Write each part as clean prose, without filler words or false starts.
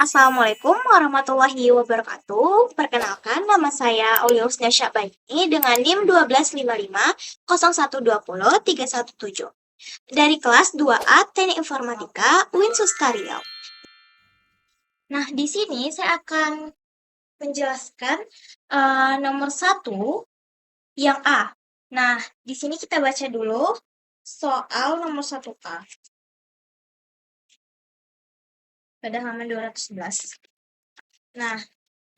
Assalamualaikum warahmatullahi wabarakatuh. Perkenalkan, nama saya Auliusnya Syakbani dengan NIM 12550120317 dari kelas 2A Teknik Informatika UIN Sustario. Nah, di sini saya akan menjelaskan nomor 1 yang A. Nah, di sini kita baca dulu soal nomor 1A pada halaman 211. Nah,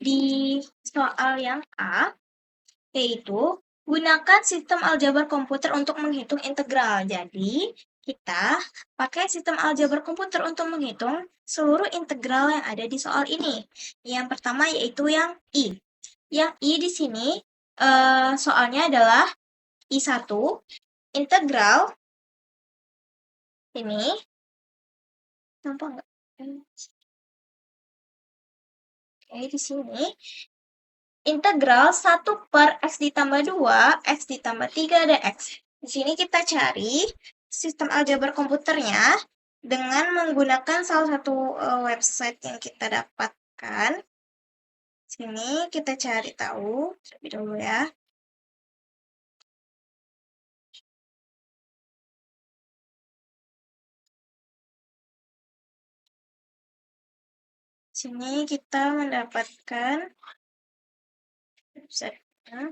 di soal yang A, yaitu gunakan sistem aljabar komputer untuk menghitung integral. Jadi, kita pakai sistem aljabar komputer untuk menghitung seluruh integral yang ada di soal ini. Yang pertama yaitu yang I. Yang I di sini soalnya adalah I1 integral ini. Nampak nggak? Oke, di sini integral 1 per X ditambah 2, X ditambah 3 dx. Di sini kita cari sistem aljabar komputernya dengan menggunakan salah satu website yang kita dapatkan. Sini kita cari tahu terlebih dahulu ya. Sini kita mendapatkan website-nya.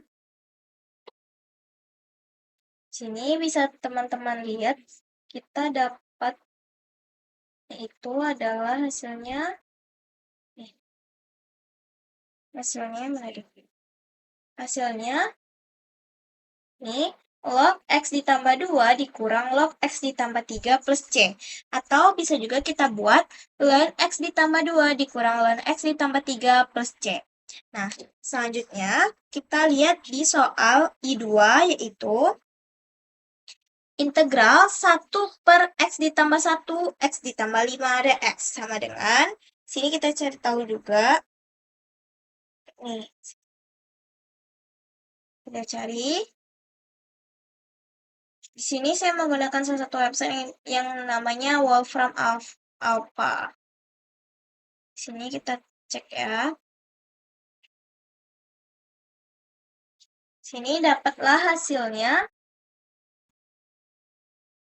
Sini bisa teman-teman lihat, kita dapat itu adalah hasilnya. Hasilnya mana deh? Hasilnya ini log X ditambah 2 dikurang log X ditambah 3 plus C. Atau bisa juga kita buat ln X ditambah 2 dikurang ln X ditambah 3 plus C. Nah, selanjutnya kita lihat di soal I2 yaitu integral 1 per X ditambah 1, X ditambah 5 dx. Sama dengan, sini kita cari tahu juga. Nih, kita cari. Di sini saya menggunakan salah satu website yang namanya Wolfram Alpha. Di sini kita cek ya. Sini dapatlah hasilnya.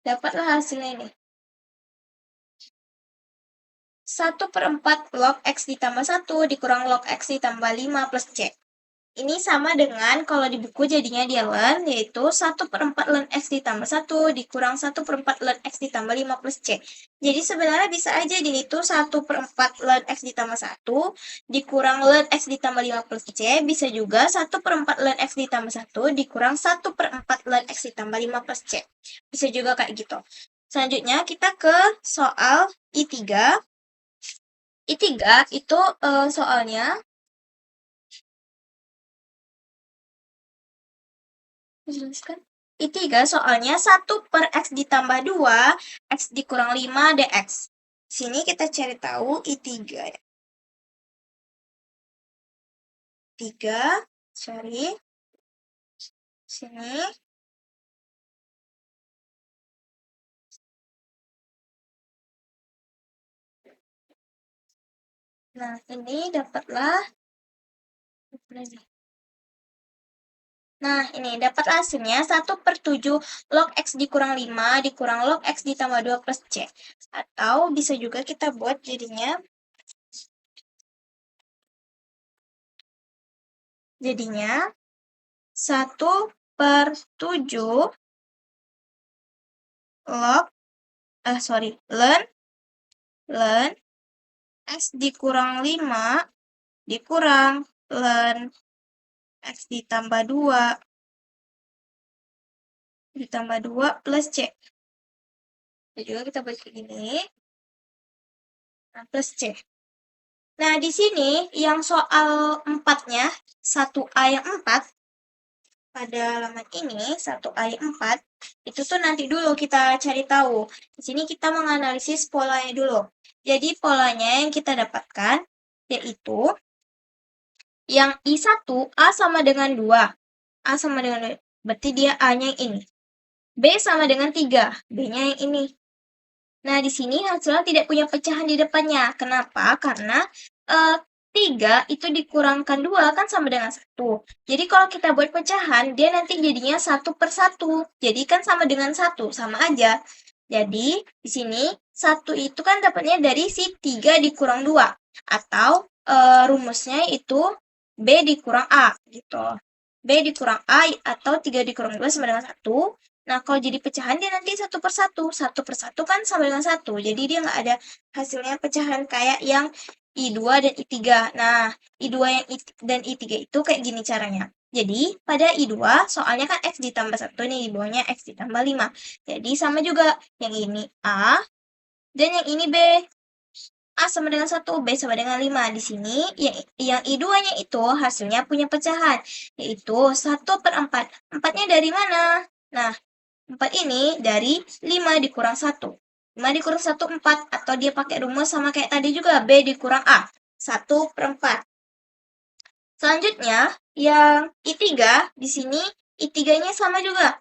Dapatlah hasilnya ini. 1/4 log X ditambah 1 dikurang log X ditambah 5 plus C. Ini sama dengan kalau di buku jadinya dia ln, yaitu 1/4 ln X ditambah 1 dikurang 1/4 ln X ditambah 5 plus C. Jadi sebenarnya bisa aja dihitung 1/4 ln X ditambah 1 dikurang ln X ditambah 5 plus C. Bisa juga 1/4 ln X ditambah 1 dikurang 1/4 ln X ditambah 5 plus C. Bisa juga kayak gitu. Selanjutnya kita ke soal I3. I3 itu soalnya jelaskan. I3 soalnya 1 per X ditambah 2, X dikurang 5 dx. Sini kita cari tahu I3 ya. 3, sorry. Sini. Nah, ini dapatlah. Nah, ini dapat hasilnya 1/7 log X dikurang 5 dikurang log X ditambah 2 plus C. Atau bisa juga kita buat jadinya 1/7 log ln X dikurang 5 dikurang ln X ditambah 2 plus C. Jadi juga kita buat kayak gini. Nah, plus C. Nah, di sini yang soal 4-nya, 1A yang 4, pada halaman ini, 1A yang 4, itu tuh nanti dulu kita cari tahu. Di sini kita menganalisis polanya dulu. Jadi polanya yang kita dapatkan, yaitu yang I1, A sama dengan 2. A sama dengan 2, berarti dia A-nya yang ini. B sama dengan 3, B-nya yang ini. Nah, di sini hasilnya tidak punya pecahan di depannya. Kenapa? Karena 3 itu dikurangkan 2 kan sama dengan 1. Jadi kalau kita buat pecahan, dia nanti jadinya 1/1. Jadi kan sama dengan 1, sama aja. Jadi di sini 1 itu kan dapatnya dari si 3 dikurang 2. Atau rumusnya itu B dikurang A gitu. B dikurang A atau 3 dikurang 2 sama dengan 1. Nah, kalau jadi pecahan dia nanti 1/1. 1/1 kan sama dengan 1. Jadi dia nggak ada hasilnya pecahan kayak yang I2 dan I3. Nah, I2 dan I3 itu kayak gini caranya. Jadi, pada I2 soalnya kan X ditambah 1 nih, di bawahnya X ditambah 5. Jadi, sama juga. Yang ini A dan yang ini B. A sama dengan 1, B sama dengan 5. Di sini, yang I2-nya itu hasilnya punya pecahan, yaitu 1/4. 4-nya dari mana? Nah, 4 ini dari 5 dikurang 1. 5 dikurang 1, 4. Atau dia pakai rumus sama kayak tadi juga, B dikurang A. 1/4. Selanjutnya, yang I3, di sini I3-nya sama juga.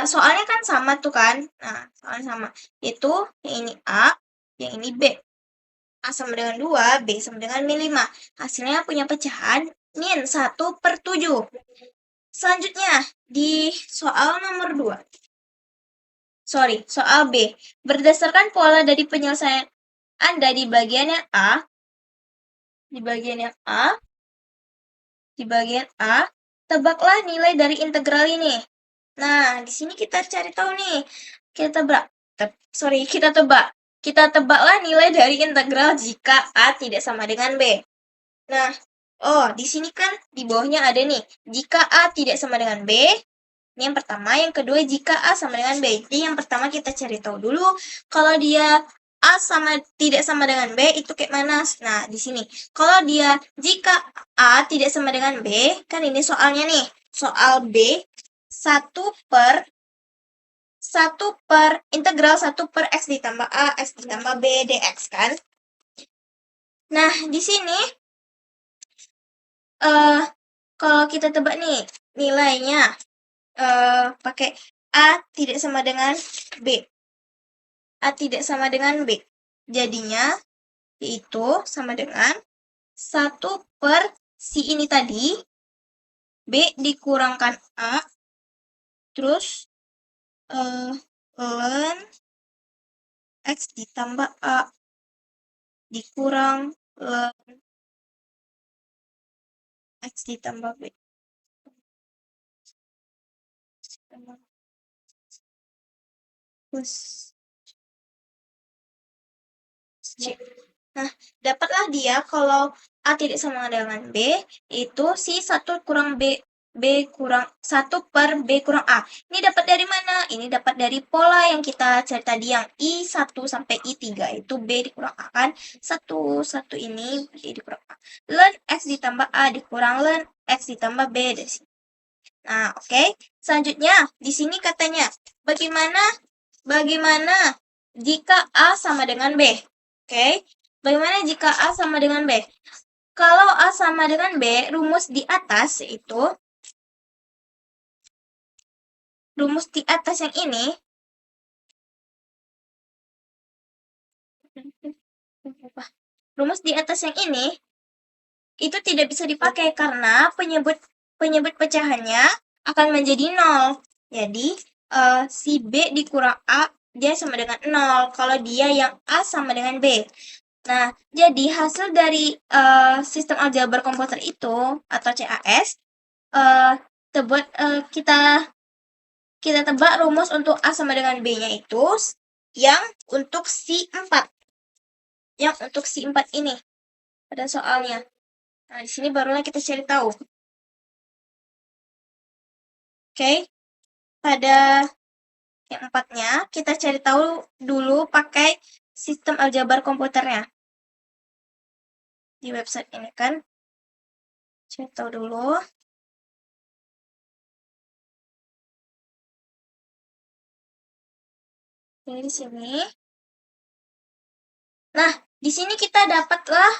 Soalnya kan sama tuh kan. Nah, soalnya sama. Itu yang ini A, yang ini B. A sama dengan 2, B sama dengan min 5. Hasilnya punya pecahan min 1/7. Selanjutnya, di soal nomor 2. Soal B. Berdasarkan pola dari penyelesaian Anda di bagian yang A, tebaklah nilai dari integral ini. Nah, di sini kita cari tahu nih. Kita tebaklah nilai dari integral jika A tidak sama dengan B. Nah, di sini kan di bawahnya ada nih. Jika A tidak sama dengan B, ini yang pertama. Yang kedua, jika A sama dengan B. Jadi yang pertama kita cari tahu dulu kalau dia A tidak sama dengan B itu kayak mana? Nah, di sini. Kalau dia jika A tidak sama dengan B, kan ini soalnya nih. Soal B 1/1 integral 1/x ditambah A, x ditambah B dx kan. Nah, di sini kalau kita tebak nih nilainya pakai A tidak sama dengan B. A tidak sama dengan B. Jadinya yaitu sama dengan 1 si ini tadi, B dikurangkan A, terus ln X ditambah A dikurang ln X ditambah B. Terus C. Nah, dapatlah dia kalau A tidak sama dengan B, itu si 1 kurang B kurang 1/B kurang A. Ini dapat dari mana? Ini dapat dari pola yang kita cari tadi yang I1 sampai I3 itu B dikurang A kan. 1 ini B dikurang A. Ln X ditambah A dikurang ln X ditambah B dari sini. Nah, oke. Selanjutnya, di sini katanya, bagaimana jika A sama dengan B? Oke. Bagaimana jika A sama dengan B? Kalau A sama dengan B, rumus di atas itu rumus di atas yang ini itu tidak bisa dipakai karena penyebut pecahannya akan menjadi 0. Jadi si B dikurang A dia sama dengan 0 kalau dia yang A sama dengan B. Nah, jadi hasil dari sistem aljabar komputer itu atau CAS kita tebak rumus untuk A sama dengan B-nya itu yang untuk si 4. Yang untuk si 4 ini pada soalnya. Nah, di sini barulah kita cari tahu. Oke. Pada yang 4-nya kita cari tahu dulu pakai sistem aljabar komputernya. Di website ini kan. Cari tahu dulu. Ini di sini. Nah, di sini kita dapatlah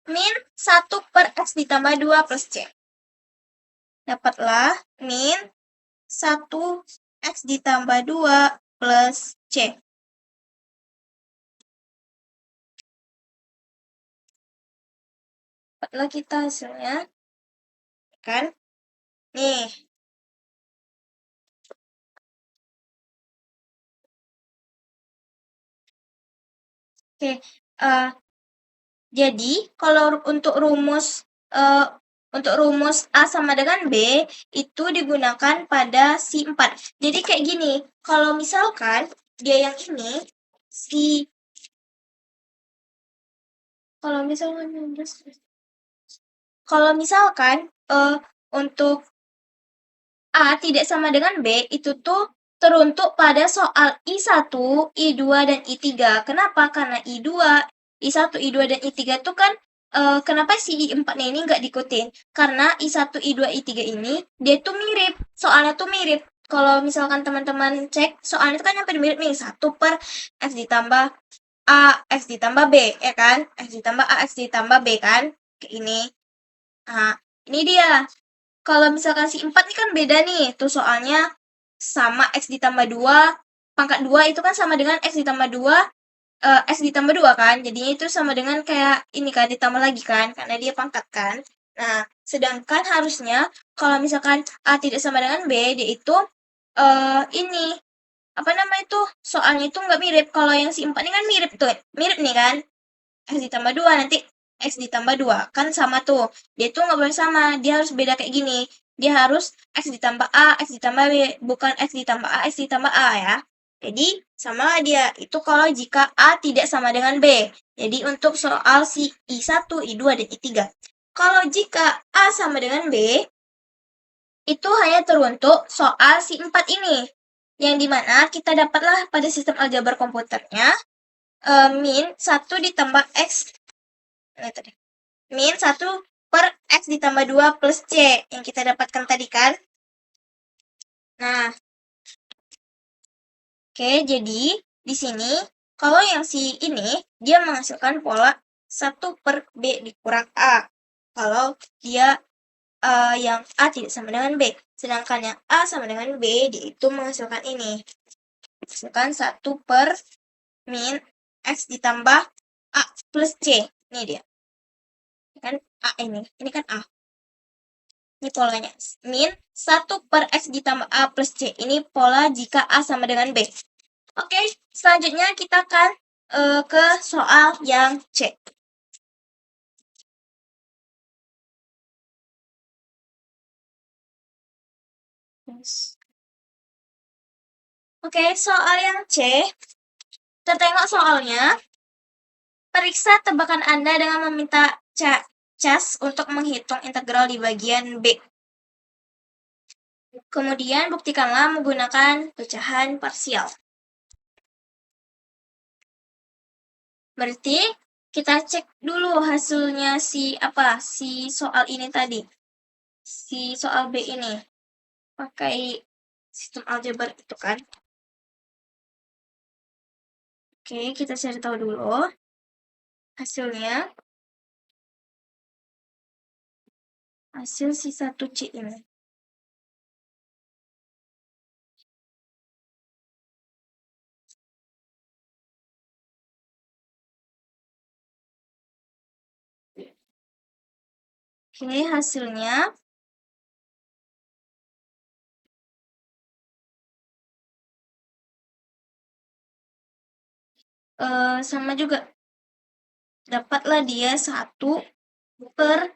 min 1/x ditambah 2 plus C. Dapatlah min 1x ditambah 2 plus C. Dapatlah kita hasilnya, kan? Nih. Oke, jadi kalau untuk rumus A sama dengan B itu digunakan pada si 4. Jadi kayak gini, kalau misalkan dia yang ini, kalau misalkan untuk A tidak sama dengan B, itu tuh teruntuk pada soal I1, I2, dan I3. Kenapa? Karena I2, I1, I2, dan I3 tuh kan kenapa si I4-nya ini nggak diikutin? Karena I1, I2, I3 ini dia tuh mirip, soalnya tuh mirip. Kalau misalkan teman-teman cek, soalnya itu kan yang mirip nih, 1 per X ditambah A, X ditambah B, ya kan? X ditambah A, X ditambah B kan? Kayak ini. Nah, ini dia. Kalau misalkan si 4 ini kan beda nih, tuh soalnya sama X ditambah 2, pangkat 2 itu kan sama dengan X ditambah 2, X ditambah 2 kan, jadinya itu sama dengan kayak ini kan, ditambah lagi kan, karena dia pangkat kan. Nah, sedangkan harusnya kalau misalkan A tidak sama dengan B, dia itu ini, apa namanya itu, soalnya itu nggak mirip. Kalau yang si 4 ini kan mirip tuh, mirip nih kan, X ditambah 2, nanti X ditambah 2. Kan sama tuh. Dia tuh nggak boleh sama. Dia harus beda kayak gini. Dia harus X ditambah A, X ditambah B. Bukan X ditambah A, X ditambah A ya. Jadi, sama dia. Itu kalau jika A tidak sama dengan B. Jadi, untuk soal si I1, I2, dan I3. Kalau jika A sama dengan B, itu hanya teruntuk soal si 4 ini. Yang dimana kita dapatlah pada sistem aljabar komputernya min 1 ditambah X min 1 per X ditambah 2 plus C yang kita dapatkan tadi kan. Nah, oke, jadi di sini kalau yang si ini dia menghasilkan pola 1 per B dikurang A. Kalau dia yang A tidak sama dengan B. Sedangkan yang A sama dengan B, dia itu menghasilkan ini. Menghasilkan 1 per min X ditambah A plus C. Ini dia. Kan A ini kan A. Ini polanya. Min 1 per X ditambah A plus C. Ini pola jika A sama dengan B. Oke, selanjutnya kita akan ke soal yang C. Oke, soal yang C. Kita tengok soalnya. Periksa tebakan Anda dengan meminta cas untuk menghitung integral di bagian B. Kemudian buktikanlah menggunakan pecahan parsial. Berarti kita cek dulu hasilnya si soal ini tadi. Si soal B ini. Pakai sistem aljabar itu kan. Oke, kita cari tahu dulu hasilnya. Hasil si 1C ini. Oke, hasilnya sama juga. Dapatlah dia 1 per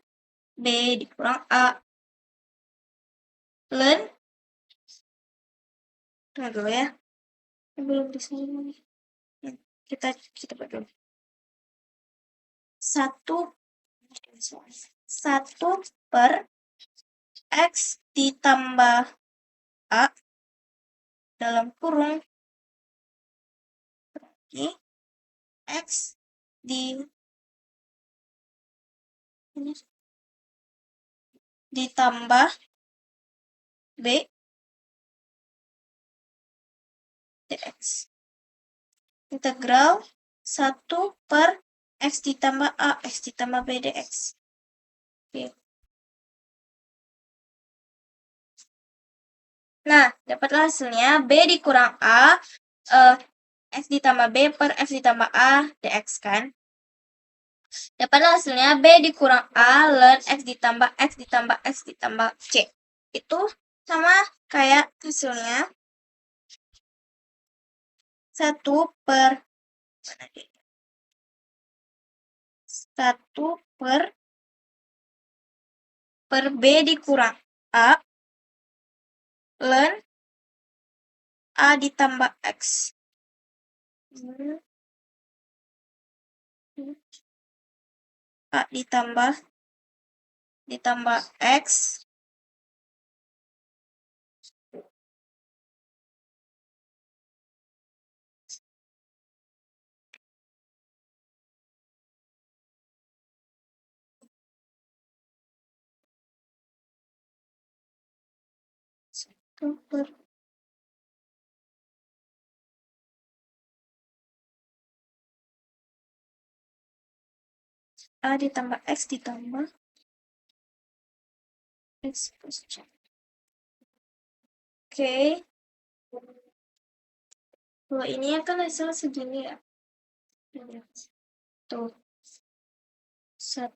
B dikurang A. Ln. Tunggu dulu ya. Belum di sini. Kita buat dulu. 1 per X ditambah A dalam kurung X ditambah B dx. Integral 1 per X ditambah A, X ditambah B dx. Oke. Nah, dapatlah hasilnya B dikurang A X ditambah B per X ditambah A dx kan. Dapatlah hasilnya B dikurang A ln X ditambah X ditambah X ditambah C. Itu sama kayak hasilnya 1 per 1 per B dikurang A ln A ditambah X. A ditambah X per A ditambah X ditambah X plus C. Oke. Kalau ini kan hasil segini ya. Tuh. 1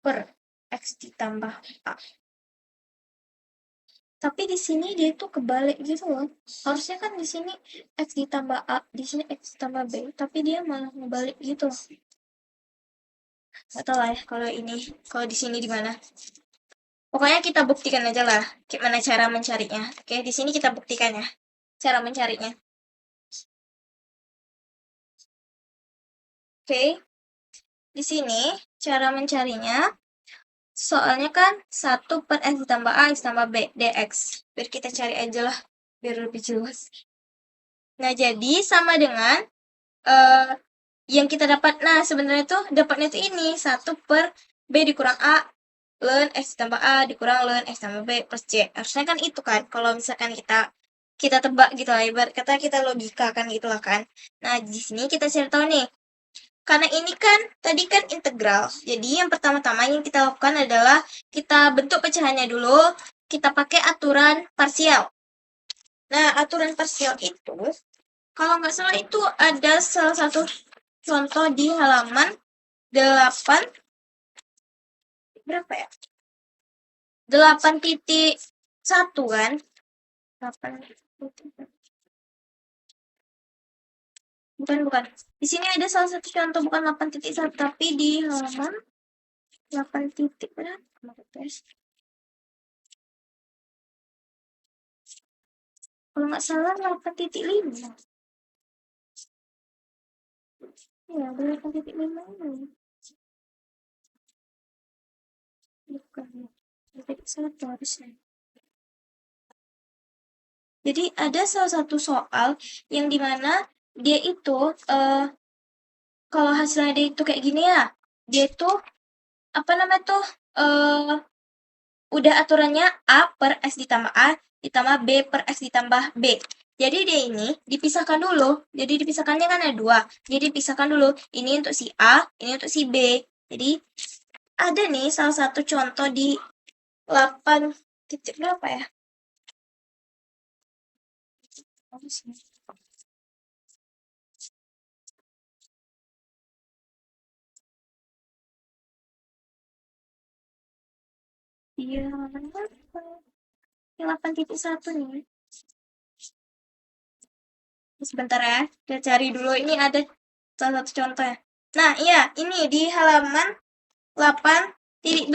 per X ditambah A. Tapi di sini dia itu kebalik gitu loh. Harusnya kan di sini X ditambah A, di sini X ditambah B, tapi dia malah ngebalik gitu. Gak tau lah ya kalau ini, kalau di sini di mana. Pokoknya kita buktikan aja lah gimana cara mencarinya. Oke, di sini kita buktikan ya cara mencarinya. Oke. Di sini cara mencarinya soalnya kan 1 per X ditambah A X ditambah B dx. Biar kita cari aja lah biar lebih jelas. Nah, jadi sama dengan yang kita dapat. Nah, sebenarnya tuh dapatnya tuh ini 1 per B dikurang A ln X ditambah A dikurang ln X tambah B plus C. Harusnya kan itu kan kalau misalkan kita tebak gitu lah, ibarat kata kita logika kan gitu lah kan. Nah, di sini kita cari tahu nih. Karena ini kan tadi kan integral. Jadi yang pertama-tama yang kita lakukan adalah kita bentuk pecahannya dulu, kita pakai aturan parsial. Nah, aturan parsial itu kalau nggak salah itu ada salah satu contoh di halaman 8 berapa ya? 8.1 kan? 8.1. Bukan. Di sini ada salah satu contoh bukan 8.1 tapi di halaman 8 titik berapa? Kalau nggak salah 8.5. Ya, 8.5 ini. Bukan. 8.1 harusnya. Jadi ada salah satu soal yang dimana dia itu kalau hasilnya dia itu kayak gini ya, dia itu apa namanya tuh udah aturannya A per X ditambah A ditambah B per X ditambah B. Jadi dia ini dipisahkan dulu. Jadi dipisahkannya kan ada 2. Jadi dipisahkan dulu. Ini untuk si A, ini untuk si B. Jadi ada nih salah satu contoh di 8 titik berapa ya? Iya, 8.1 nih. Sebentar ya, kita cari dulu. Ini ada salah satu contohnya. Nah, iya, ini di halaman 8.2.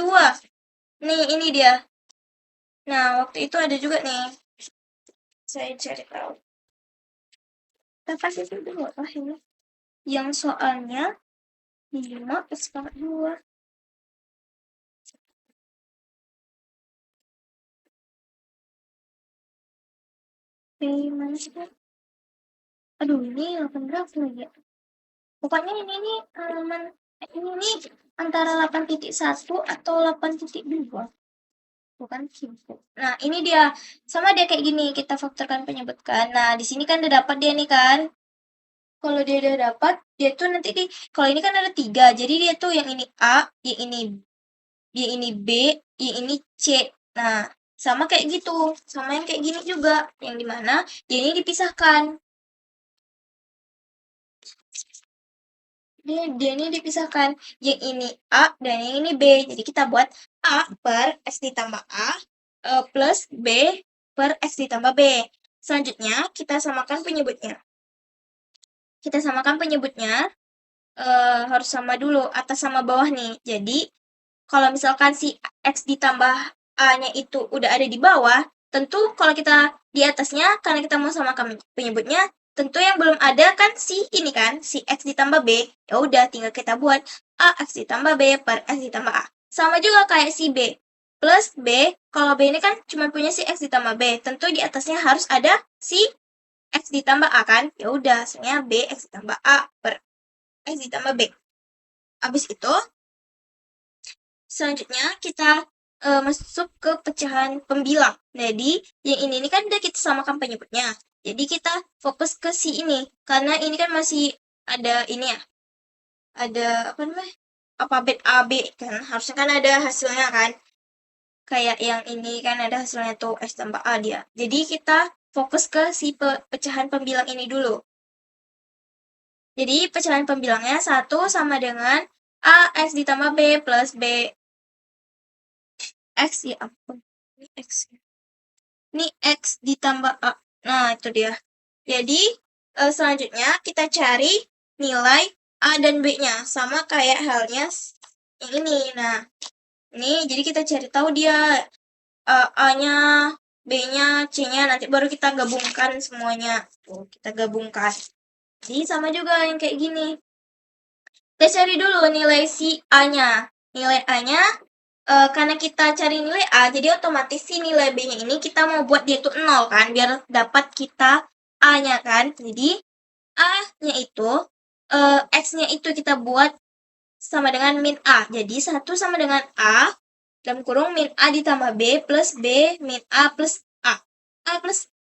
Nih, ini dia. Nah, waktu itu ada juga nih. Saya cari tahu. 8.2 apa ini? Yang soalnya 5 plus 2. Mana sih? Aduh, ini 8 berapa lagi ya? Pokoknya ini nih halaman ini nih antara 8.1 atau 8.2. Bukan gitu. Nah, ini dia. Sama dia kayak gini, kita faktorkan penyebutkan. Nah, di sini kan udah dapat dia nih kan. Kalau dia udah dapat, dia tuh nanti kalau ini kan ada 3. Jadi dia tuh yang ini A, yang ini B, yang ini C. Nah, sama kayak gitu. Sama yang kayak gini juga. Yang dimana dia ini dipisahkan. dia ini dipisahkan. Yang ini A dan yang ini B. Jadi kita buat A per X ditambah A plus B per X ditambah B. Selanjutnya kita samakan penyebutnya. Harus sama dulu atas sama bawah nih. Jadi kalau misalkan si X ditambah A-nya itu udah ada di bawah, tentu kalau kita di atasnya, karena kita mau samakan penyebutnya, tentu yang belum ada kan si ini kan, si X ditambah B. Ya udah tinggal kita buat A X ditambah B per X ditambah A. Sama juga kayak si B. Plus B, kalau B ini kan cuma punya si X ditambah B. Tentu di atasnya harus ada si X ditambah A kan. Ya udah, hasilnya B X ditambah A per X ditambah B. Habis itu, selanjutnya kita masuk ke pecahan pembilang. Jadi, yang ini kan udah kita samakan penyebutnya. Jadi, kita fokus ke si ini. Karena ini kan masih ada ini ya. Ada, apa namanya? Alfabet A, B kan. Harusnya kan ada hasilnya kan. Kayak yang ini kan ada hasilnya tuh X tambah A dia. Jadi, kita fokus ke si pecahan pembilang ini dulu. Jadi, pecahan pembilangnya 1 sama dengan A X ditambah B plus B X ya ampun. Ini X. Ini X ditambah A. Nah, itu dia. Jadi, selanjutnya kita cari nilai A dan B-nya. Sama kayak halnya yang ini. Nah, ini jadi kita cari tahu dia A-nya, B-nya, C-nya. Nanti baru kita gabungkan semuanya. Tuh, kita gabungkan. Jadi, sama juga yang kayak gini. Kita cari dulu nilai si A-nya. Nilai A-nya karena kita cari nilai A, jadi otomatis si nilai B-nya ini kita mau buat dia itu 0 kan, biar dapat kita A-nya kan. Jadi A-nya itu, X-nya itu kita buat sama dengan min A. Jadi 1 sama dengan A, dalam kurung min A ditambah B plus B min A plus A.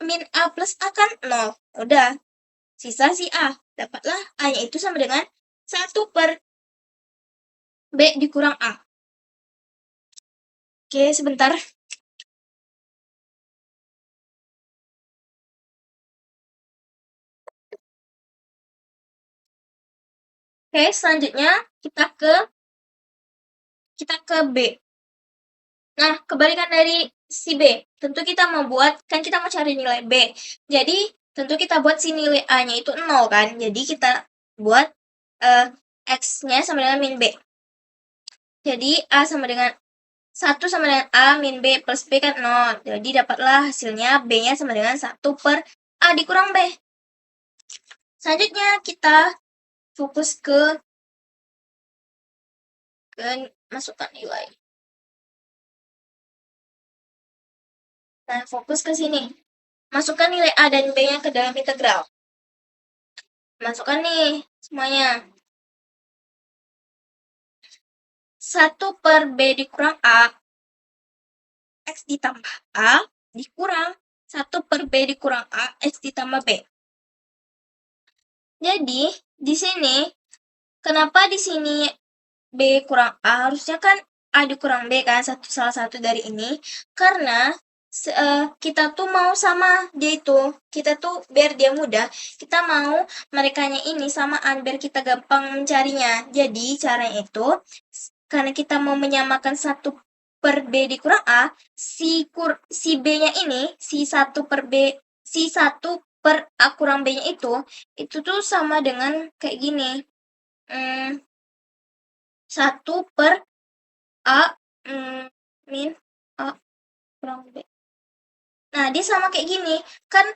Min A plus A kan 0. Udah, sisa si A. Dapatlah A-nya itu sama dengan 1 per B dikurang A. Oke, sebentar. Oke, selanjutnya kita ke B. Nah, kebalikan dari si B. Tentu kita mau buat, kan kita mau cari nilai B. Jadi, tentu kita buat si nilai A-nya itu 0 kan. Jadi, kita buat X-nya sama dengan min B. Jadi, A sama dengan 1 sama dengan A min B plus B kan 0. Jadi, dapatlah hasilnya B-nya sama dengan 1 per A dikurang B. Selanjutnya, kita fokus ke masukkan nilai. Nah, fokus ke sini. Masukkan nilai A dan B-nya ke dalam integral. Masukkan nih semuanya. 1 per B dikurang A, X ditambah A, dikurang 1 per B dikurang A, X ditambah B. Jadi, di sini, kenapa di sini B kurang A? Harusnya kan A dikurang B kan, salah satu dari ini. Karena kita tuh mau sama dia itu. Kita tuh biar dia mudah, kita mau merekanya ini samaan biar kita gampang mencarinya. Jadi, caranya itu, karena kita mau menyamakan 1 per B dikurang A, si B-nya ini, si 1 per A kurang B-nya itu tuh sama dengan kayak gini. 1 per A min A kurang B. Nah, dia sama kayak gini. Kan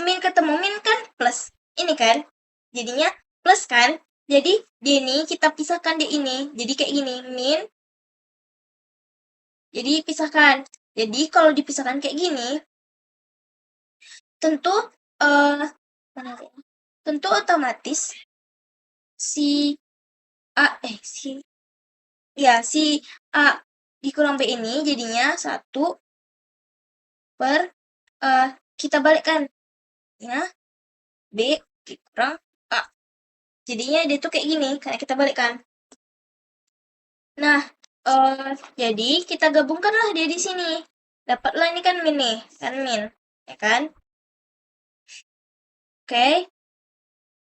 min ketemu min kan plus. Ini kan. Jadinya plus kan. Jadi, dia ini kita pisahkan di ini. Jadi kayak gini. Min. Jadi pisahkan. Jadi kalau dipisahkan kayak gini, tentu otomatis si A dikurang B ini jadinya 1 per kita balikkan ya, B dikurang A. Jadinya dia tuh kayak gini karena kita balikkan. Nah, jadi kita gabungkanlah dia di sini. Dapatlah ini kan min nih, kan min, ya kan? Oke.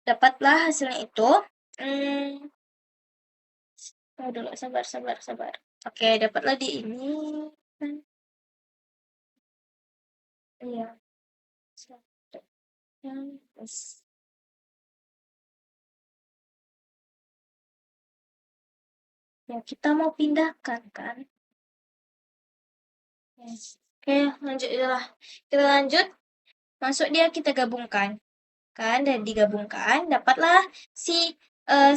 Dapatlah hasilnya itu Oh, dulu sabar. Oke, dapatlah di ini. Iya. Satu. Terus. Ya, kita mau pindahkan kan? Yes. Oke, lanjut lah. Kita lanjut. Masuk dia kita gabungkan. Kan, dan digabungkan dapatlah si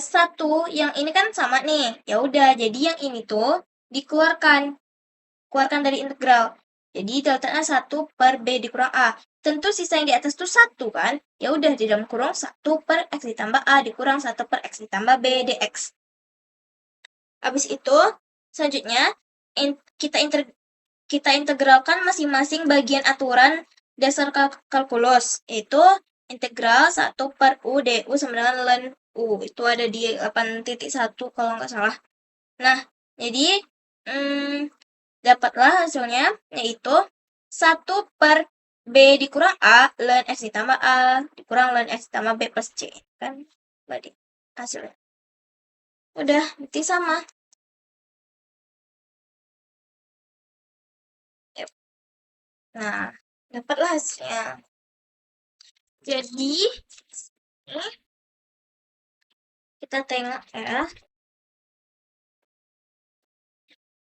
satu yang ini kan sama nih. Ya udah, jadi yang ini tuh dikeluarkan. Keluarkan dari integral. Jadi deltanya 1 per B dikurang A. Tentu sisa yang di atas tuh 1 kan? Ya udah di dalam kurung 1 per X ditambah A dikurang 1 per X ditambah B dx. Habis itu, selanjutnya kita integralkan masing-masing bagian aturan dasar kalkulus, yaitu integral 1 per U du sama dengan ln U. Itu ada di 8.1 kalau nggak salah. Nah, jadi dapatlah hasilnya, yaitu 1 per B dikurang A ln X ditambah A dikurang ln X ditambah B plus C. Kan, berarti hasilnya. Udah, berarti sama. Yep. Nah, dapatlah hasilnya. Jadi, kita tengok ya.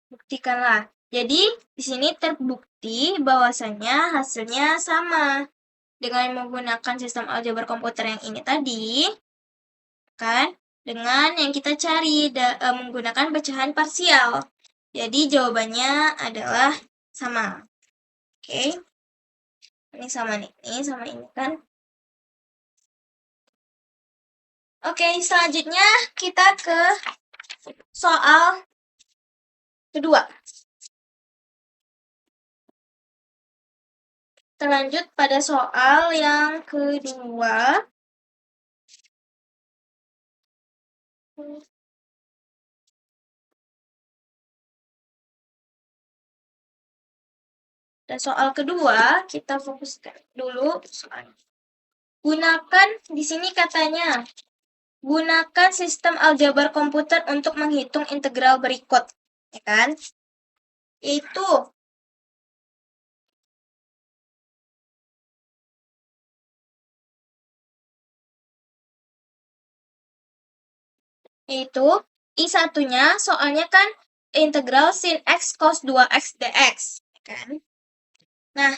Buktikanlah. Jadi, di sini terbukti bahwasannya hasilnya sama. Dengan menggunakan sistem aljabar komputer yang ini tadi, kan? Dengan yang kita cari menggunakan pecahan parsial. Jadi, jawabannya adalah sama. Oke. Ini sama nih. Ini sama ini kan? Oke, selanjutnya kita ke soal kedua. Kita lanjut pada soal yang kedua. Dan soal kedua, kita fokuskan dulu soalnya. Gunakan, di sini katanya, gunakan sistem aljabar komputer untuk menghitung integral berikut. Ya kan? Yaitu I1-nya soalnya kan integral sin X cos 2X dx. Ya kan? Nah,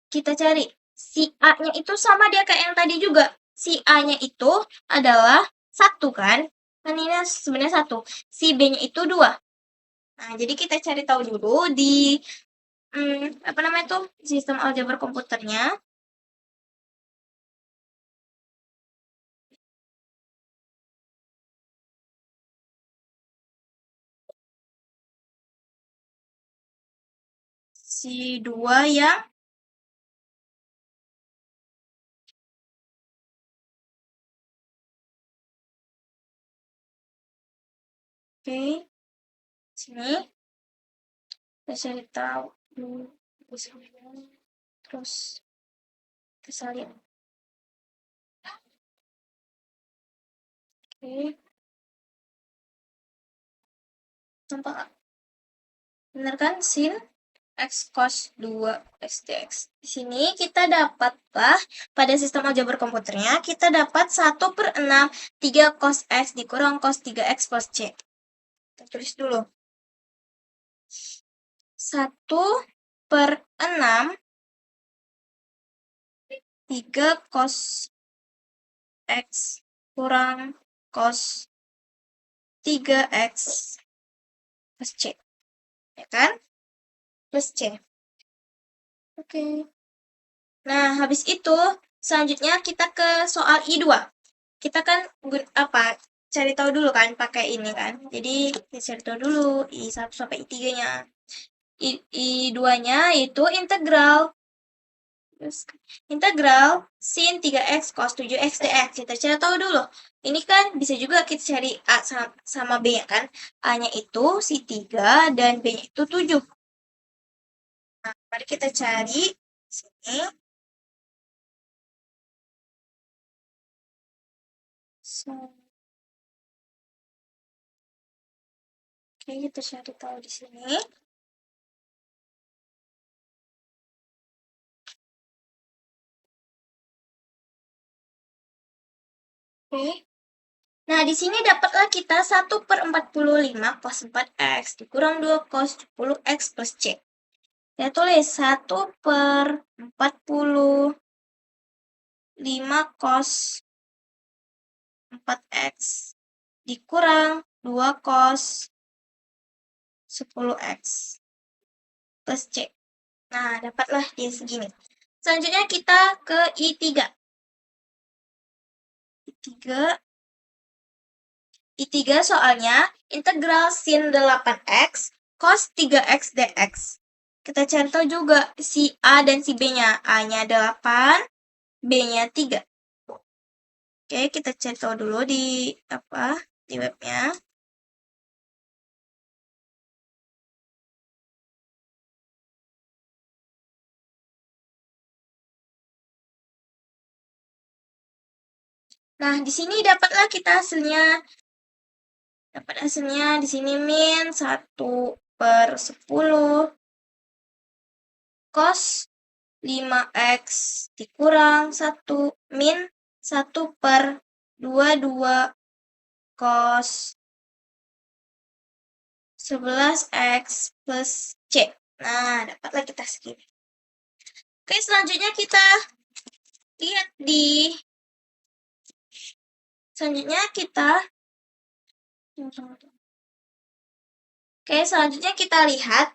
kita cari. Si A-nya itu sama dia kayak yang tadi juga. Si A-nya itu adalah 1 kan? Kan ini sebenarnya 1. Si B-nya itu 2. Nah, jadi kita cari tahu dulu di apa namanya tuh sistem aljabar komputernya. Si 2 yang oke. Sini kita cari tahu dulu. Terus kita lihat. Oke. Nampak nggak? Bener kan? Sin X cos 2 X dx. Di sini kita dapatlah pada sistem aljabar komputernya kita dapat 1 per 6 3 cos X dikurang cos 3X plus C. Kita tulis dulu. 1 per 6 3 cos X kurang cos 3X plus C. Ya kan? Plus C. Oke. Nah, habis itu selanjutnya kita ke soal I2. Kita kan cari tahu dulu kan pakai ini kan. Jadi kita cari tahu dulu I1 sampai I3-nya. I2-nya itu integral. Integral sin 3x cos 7x dx. Kita cari tahu dulu. Ini kan bisa juga kita cari A sama B ya kan. A-nya itu si 3 dan B-nya itu 7. Nah, mari kita cari sini. Oke, kita cari tahu di sini. Oke. Nah, di sini dapatlah kita 1/45 cos 4x dikurang 2 cos 10x plus C. Saya tulis 1/45 cos 4x dikurang 2 cos 10x plus C. Nah, dapatlah dia segini. Selanjutnya kita ke I3. I3 soalnya integral sin 8x cos 3x dx. Kita cari tahu juga si A dan si B-nya. A-nya 8, B-nya 3. Oke, kita cari tahu dulu di webnya. Nah, di sini dapatlah kita hasilnya. Dapat hasilnya di sini min 1/10 cos 5x dikurang 1 min 1/22 cos 11x plus C. Nah, dapatlah kita segini. Oke, selanjutnya kita lihat selanjutnya kita lihat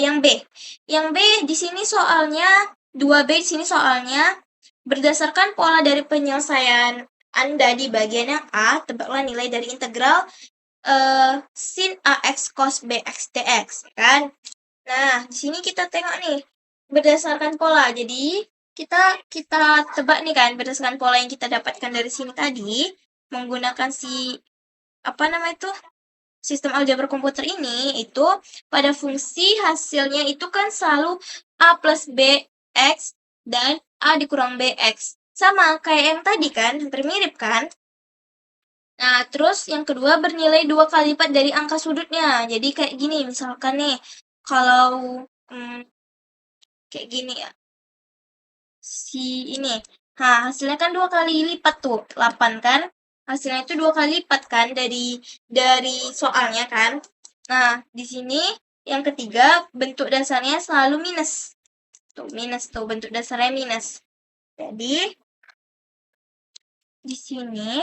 yang B. Yang B di sini soalnya 2B di sini soalnya berdasarkan pola dari penyelesaian Anda di bagian yang A, tebaklah nilai dari integral sin AX cos BX dx, kan? Nah, di sini kita tengok nih berdasarkan pola. Jadi kita tebak nih kan berdasarkan pola yang kita dapatkan dari sini tadi menggunakan sistem aljabar komputer ini itu pada fungsi hasilnya itu kan selalu A plus BX dan A dikurang BX. Sama kayak yang tadi kan, hampir mirip kan? Nah, terus yang kedua bernilai 2 kali lipat dari angka sudutnya. Jadi kayak gini, misalkan nih, kalau kayak gini ya, si ini, nah hasilnya kan 2 kali lipat tuh, 8 kan? Hasilnya itu 2 kali lipat kan dari soalnya kan? Nah, di sini yang ketiga bentuk dasarnya selalu minus. Tuh, minus tuh, bentuk dasarnya minus. Jadi, di sini,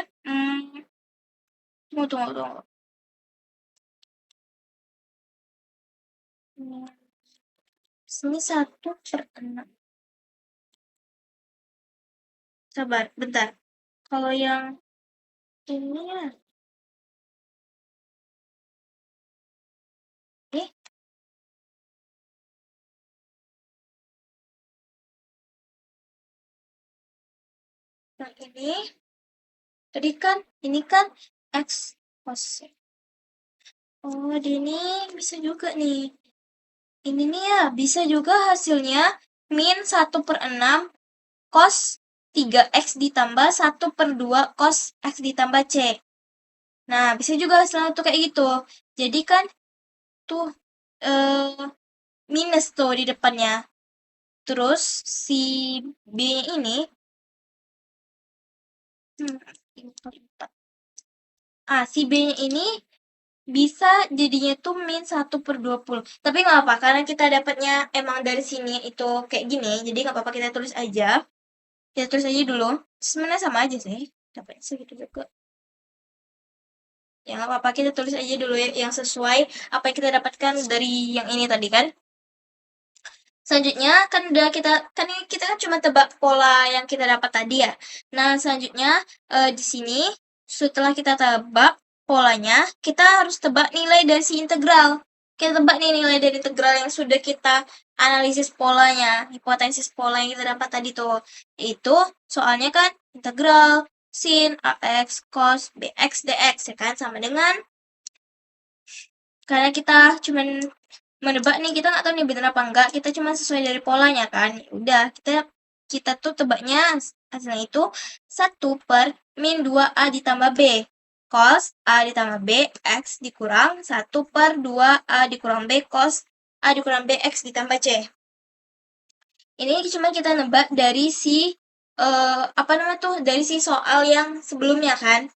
tunggu. Sini 1/6. Sabar, bentar. Kalau yang ini ya. Yang ini. Tadi kan, ini kan X cos. Oh, ini bisa juga nih. Ini nih ya, bisa juga hasilnya min 1/6 cos 3x ditambah 1/2 cos x ditambah C. Nah, bisa juga hasilnya tuh kayak gitu. Jadi kan tuh minus tuh di depannya. Terus si B ini si B-nya ini bisa jadinya tuh min 1/20. Tapi nggak apa, karena kita dapatnya emang dari sini itu kayak gini, jadi nggak apa-apa kita tulis aja. Kita tulis aja dulu. Sebenarnya sama aja sih, dapatnya segitu juga. Ya nggak apa-apa, kita tulis aja dulu ya yang sesuai apa yang kita dapatkan dari yang ini tadi kan. Selanjutnya kan kita kan cuma tebak pola yang kita dapat tadi ya. Nah, selanjutnya di sini setelah kita tebak polanya, kita harus tebak nilai dari si integral. Kita tebak nih nilai dari integral yang sudah kita analisis polanya, hipotesis pola yang kita dapat tadi tuh. Itu soalnya kan integral sin AX cos BX dx ya kan, sama dengan karena kita cuman menebak nih, kita nggak tahu nih benar apa enggak, kita cuma sesuai dari polanya kan. Udah, kita tuh tebaknya hasilnya itu 1/-2A ditambah B. cos A ditambah B X dikurang 1/2 A dikurang B cos A dikurang B X ditambah C. Ini cuma kita nebak dari si dari si soal yang sebelumnya kan.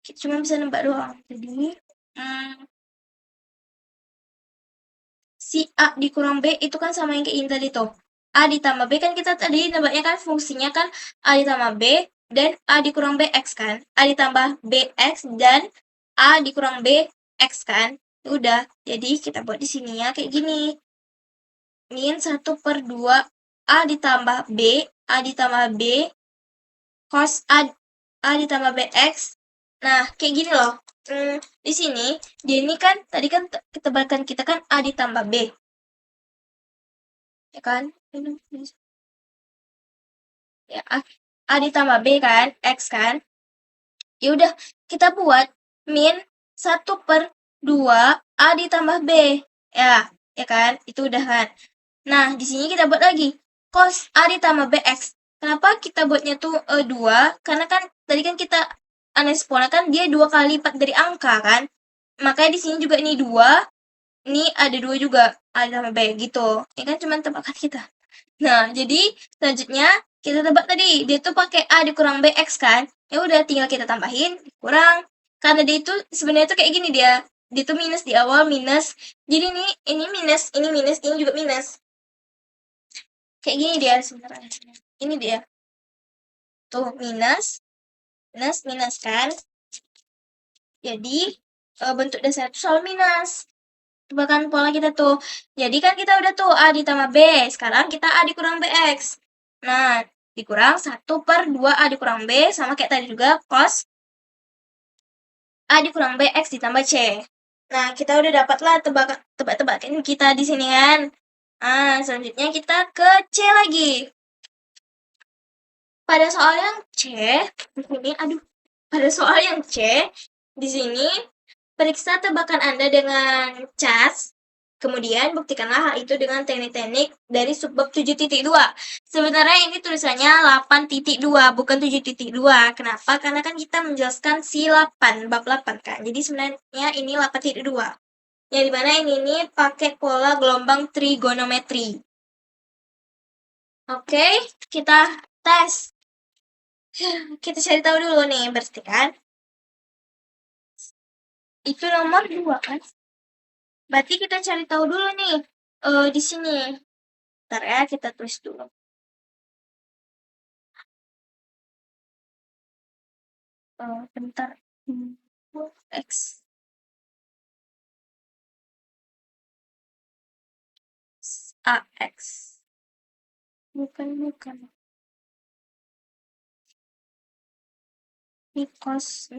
Kita cuma bisa nebak doang. Jadi si A dikurang B itu kan sama yang kayak ini tadi tuh. A ditambah B kan kita tadi nebaknya kan fungsinya kan A ditambah B dan A dikurang BX kan. A ditambah BX dan A dikurang BX kan. Udah, jadi kita buat di sini ya kayak gini. Min 1/2 A ditambah B, A ditambah B, cos A ditambah BX. Nah, kayak gini loh. Di sini, dia ini kan, tadi kan ketebalan kita kan A ditambah B. Ya kan? Ya, A ditambah B kan, X kan. Ya udah, kita buat min 1/2 A ditambah B. Ya kan? Itu udah kan. Nah, di sini kita buat lagi cos A ditambah BX. Kenapa kita buatnya tuh 2? Karena kan tadi kan kita aneksponal kan dia 2 kali lipat dari angka kan. Makanya di sini juga ini 2. Ini ada 2 juga A ditambah B gitu. Ini kan cuma tebakan kita. Nah, jadi selanjutnya kita tebak tadi dia tuh pakai A dikurang BX kan. Ya udah tinggal kita tambahin kurang. Karena dia itu sebenarnya tuh kayak gini dia. Dia tuh minus di awal minus. Jadi ini minus, ini juga minus. Kayak gini dia sebenarnya. Ini dia. Tuh minus, minus, minus kan. Jadi bentuk dasar itu selalu minus. Tebakan pola kita tuh. Jadi kan kita udah tuh A ditambah B. Sekarang kita A dikurang BX. Nah, dikurang 1/2 A dikurang B. Sama kayak tadi juga cos A dikurang BX ditambah C. Nah, kita udah dapat lah tebak-tebakan kita di sini kan. Nah, selanjutnya kita ke C lagi. Pada soal yang C, pada soal yang C, di sini periksa tebakan Anda dengan cas. Kemudian buktikanlah hal itu dengan teknik-teknik dari subbab 7.2. Sebenarnya ini tulisannya 8.2, bukan 7.2. Kenapa? Karena kan kita menjelaskan si 8, bab 8 kan. Jadi sebenarnya ini 8.2. Yang dimana ini pakai pola gelombang trigonometri. Oke, kita tes. Kita cari tahu dulu nih, berarti kan? Itu nomor 2 kan? Berarti kita cari tahu dulu nih di sini. Bentar ya, kita tulis dulu. Bentar. X. AX. Bukan. Nikos.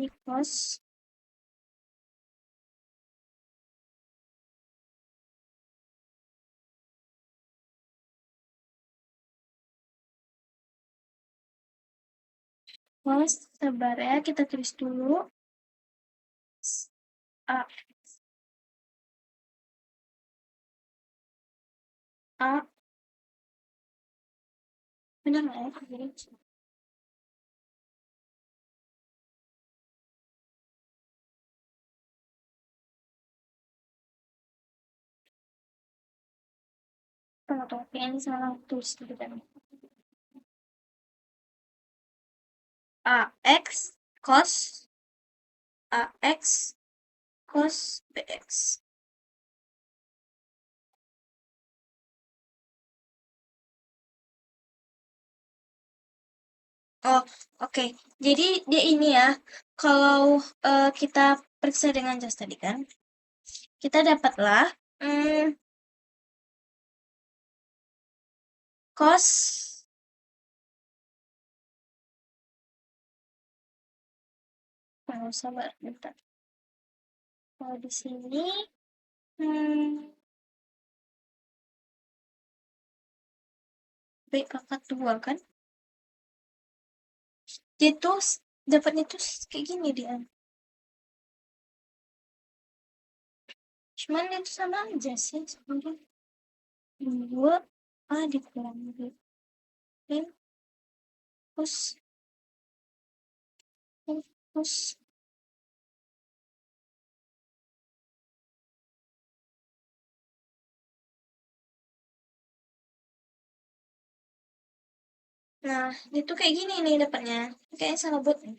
Cos, sabar ya, kita tulis dulu. A. Benar nggak ya? Tunggu, ini salah tulis dulu kan. AX cos AX cos BX. Oh, oke. Jadi dia ini ya, kalau kita periksa dengan jas tadi kan, kita dapatlah cos sabar bentar. Kalau di sini B pangkat 2 kan? Dia tuh dapatnya tuh kayak gini dia. Cuman itu sama aja sih sebenarnya. 2 A dikurang B. Terus Nah, itu kayak gini nih dapatnya. Kayaknya salah buat nih.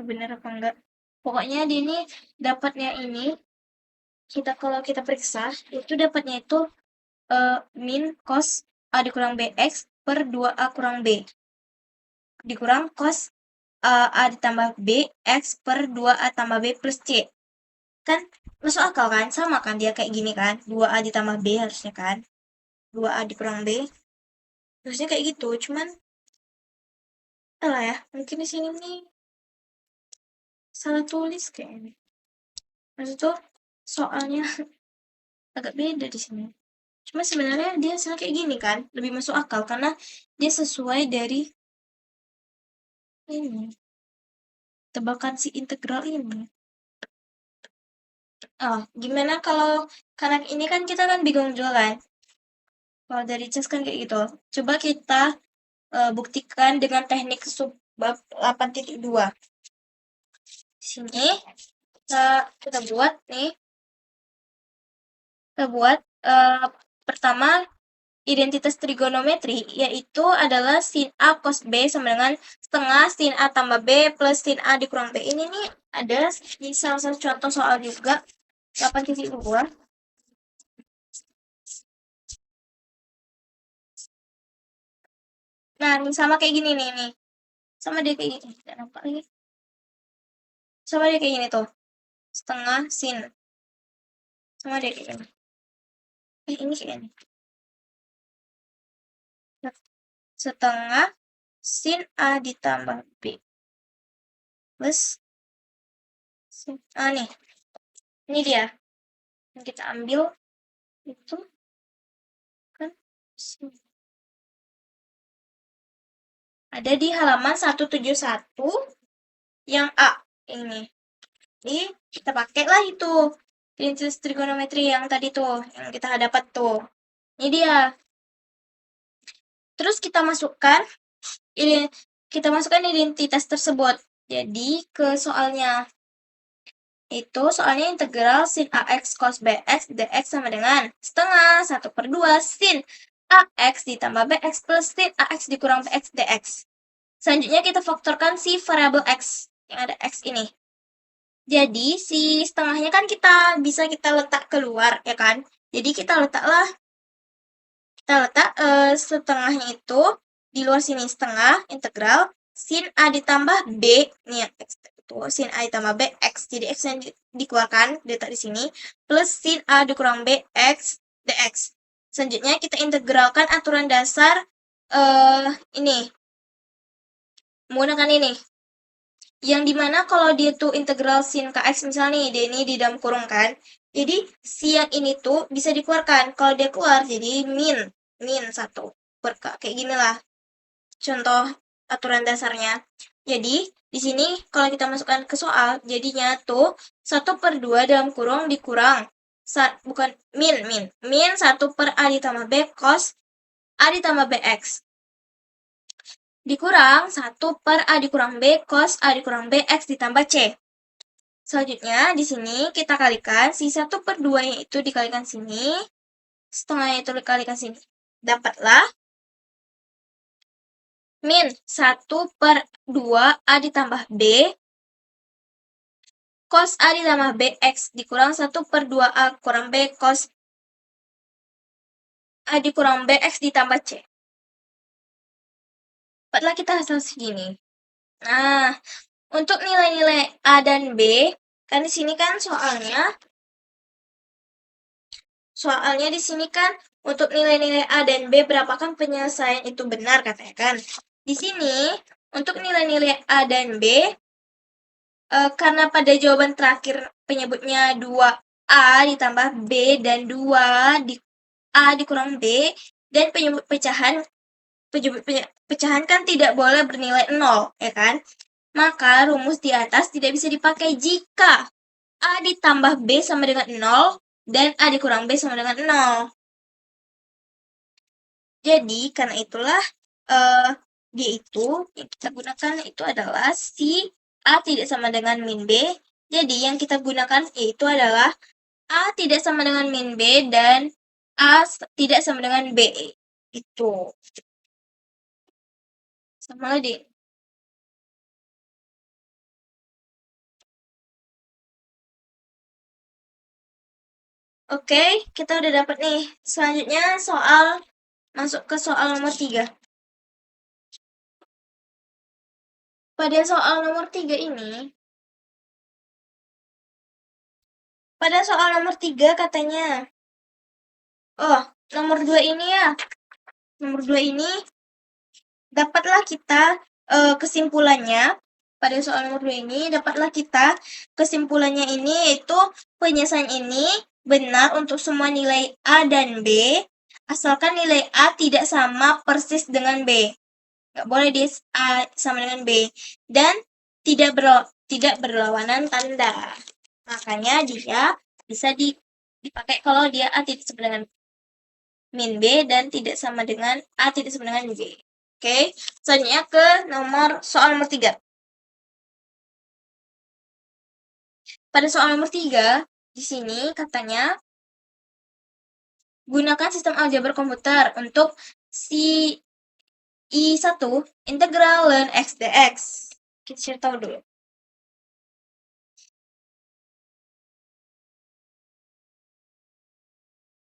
Bener apa enggak? Pokoknya di ini dapatnya ini kalau kita periksa itu dapatnya itu min cos A dikurang BX per 2A kurang B dikurang cos A ditambah B X per 2A tambah B plus C. Kan masuk akal kan? Sama kan dia kayak gini kan? 2A ditambah B harusnya kan? 2A dikurang B. Harusnya kayak gitu, cuman salah ya. Mungkin di sini nih salah tulis kayaknya. Maksud tuh soalnya agak beda di sini. Cuma sebenarnya dia hasilnya kayak gini kan, lebih masuk akal karena dia sesuai dari ini tebakan si integral ini. Oh, gimana kalau karena ini kan kita kan bingung juga kan. Kalau dari CES kan kayak gitu. Coba kita buktikan dengan teknik subbab 8.2. Di sini kita buat nih. Kita buat pertama identitas trigonometri, yaitu adalah sin A cos B sama dengan setengah sin A tambah B plus sin A dikurang B. Ini nih ada di salah satu contoh soal juga, 8.2. Nah, ini sama kayak gini nih. Sama dia kayak gini. Tidak nampak lagi. Sama dia kayak gini tuh. Setengah sin. Sama dia kayak gini. Ini kayak gini. Setengah sin A ditambah B plus sin A nih. Ini dia. Yang kita ambil itu kan sin. Ada di halaman 171 yang A ini. Jadi kita pakailah itu identitas trigonometri yang tadi tuh, yang kita dapat tuh. Ini dia. Terus kita masukkan identitas tersebut. Jadi ke soalnya. Itu soalnya integral sin AX cos BX dx sama dengan setengah 1/2 sin AX ditambah BX plus sin AX dikurang BX dx. Selanjutnya kita faktorkan si variabel X, yang ada X ini. Jadi si setengahnya kan bisa kita letak keluar, ya kan? Jadi kita letak setengahnya itu di luar sini, setengah integral sin A ditambah B, nih X itu sin A ditambah B X, jadi X yang dikeluarkan diletak di sini, plus sin A dikurang B X dx. Selanjutnya kita integralkan aturan dasar ini menggunakan ini, yang dimana kalau dia tuh integral sin kx misalnya nih, dia ini di dalam kurung kan, jadi si yang ini tuh bisa dikeluarkan. Kalau dia keluar jadi min 1 per k, kayak gini lah contoh aturan dasarnya. Jadi di sini kalau kita masukkan ke soal, jadinya tuh 1/2 dalam kurung dikurang bukan min 1 per A ditambah B cos A ditambah BX dikurang 1 per A dikurang B cos A dikurang B X ditambah C. Selanjutnya di sini kita kalikan si 1/2 nya itu dikalikan sini, setengahnya itu dikalikan sini. Dapatlah min 1/2 A ditambah B cos A ditambah BX dikurang 1/2 A kurang B cos A dikurang BX ditambah C. Dapatlah kita hasil segini. Nah, untuk nilai-nilai A dan B, kan di sini kan soalnya di sini kan untuk nilai-nilai A dan B berapakah penyelesaian itu benar katanya kan. Di sini untuk nilai-nilai A dan B karena pada jawaban terakhir penyebutnya 2A ditambah B dan 2 A dikurang B, dan penyebut pecahan kan tidak boleh bernilai 0, ya kan? Maka rumus di atas tidak bisa dipakai jika A ditambah B sama dengan 0 dan A dikurang B sama dengan 0. Jadi, karena itulah dia itu yang kita gunakan itu adalah si A tidak sama dengan min B. Jadi, yang kita gunakan itu adalah A tidak sama dengan min B dan A tidak sama dengan B. Itu. Sama lagi. Oke, kita udah dapat nih. Selanjutnya masuk ke soal nomor 3. Pada soal nomor 3 ini, pada soal nomor 3 katanya, oh, nomor 2 ini ya. Nomor 2 ini dapatlah kita kesimpulannya. Pada soal nomor 2 ini dapatlah kita kesimpulannya ini yaitu penyelesaian ini benar untuk semua nilai A dan B asalkan nilai A tidak sama persis dengan B. Nggak boleh dia A sama dengan B dan tidak berlawanan tanda. Makanya dia bisa dipakai kalau dia A tidak sama dengan min B dan tidak sama dengan A tidak sama dengan B. Oke, selanjutnya ke soal nomor 3. Pada soal nomor 3, di sini katanya gunakan sistem aljabar komputer untuk si I1 integral ln x dx. Kita cari tahu dulu.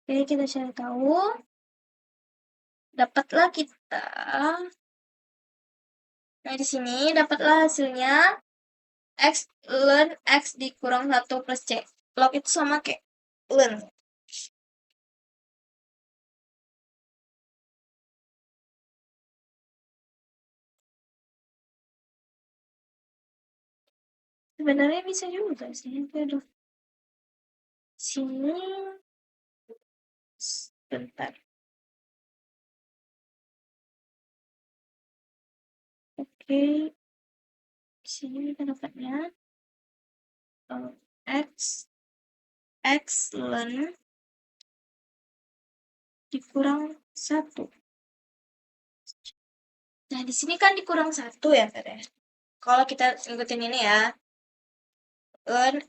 Oke, kita cari tahu. Dapatlah kita. Nah, di sini dapatlah hasilnya x ln x dikurang 1 plus c. Log itu sama kayak ln. Sebenarnya bisa juga sih. Aduh. Sini. Bentar. Oke. Di sini kita dapatnya x ln dikurang 1. Nah, di sini kan dikurang 1 ya, Teh. Kalau kita ngikutin ini ya, ln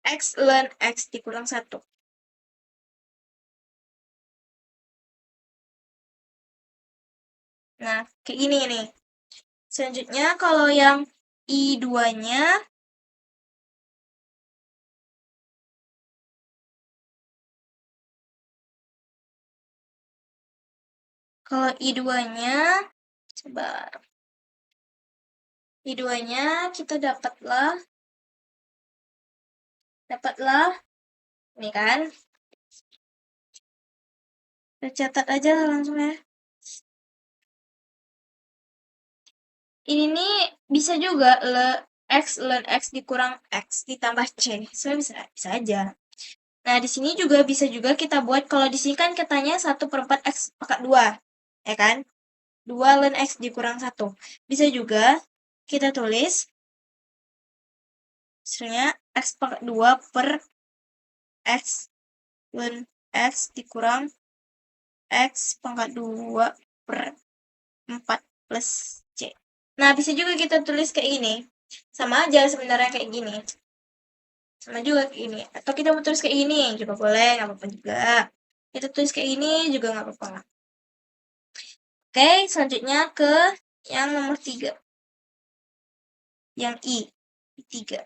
x dikurang 1. Nah, kayak gini nih. Selanjutnya kalau yang I2-nya sebar. I2-nya kita dapatlah ini kan. Kita catat aja langsung ya. Ini nih bisa juga ln x dikurang x ditambah c. Sebenarnya bisa aja. Nah, di sini juga bisa juga kita buat, kalau di sini kan katanya 1/4 x pangkat 2, ya kan? 2 ln x dikurang 1. Bisa juga kita tulis hasilnya x pangkat 2 per x ln x dikurang x pangkat 2 per 4 plus c. Nah, bisa juga kita tulis kayak gini. Sama aja sebenarnya kayak gini. Sama juga kayak gini. Atau kita mau tulis kayak gini juga boleh, nggak apa-apa juga. Kita tulis kayak gini juga nggak apa-apa. Oke, selanjutnya ke yang nomor 3. Yang I3.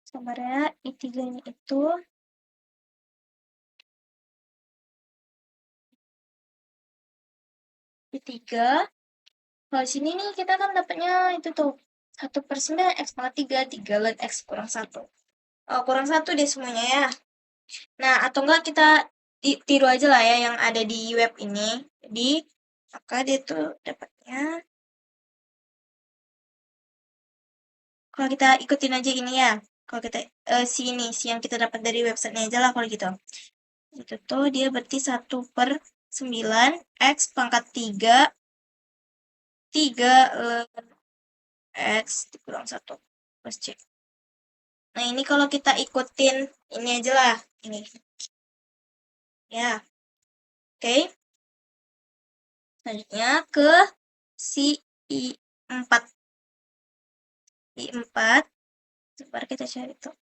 Sabar ya, I3-nya itu I3. Kalau di sini nih kita kan dapatnya itu tuh 1/9 x pangkat 3, 3 ln x kurang 1. Oh, kurang 1 deh semuanya ya. Nah, atau enggak kita tiru aja lah ya yang ada di web ini. Jadi, maka dia tuh dapatnya, kalau kita ikutin aja ini ya, kalau kita si yang kita dapat dari websitenya aja lah kalau gitu. Itu tuh dia berarti 1/9 x pangkat 3 ln x dikurang 1 plus c. Nah, ini kalau kita ikutin ini aja lah. Ini. Ya. Oke. Selanjutnya ke si I4. I4. Coba kita cari tuh.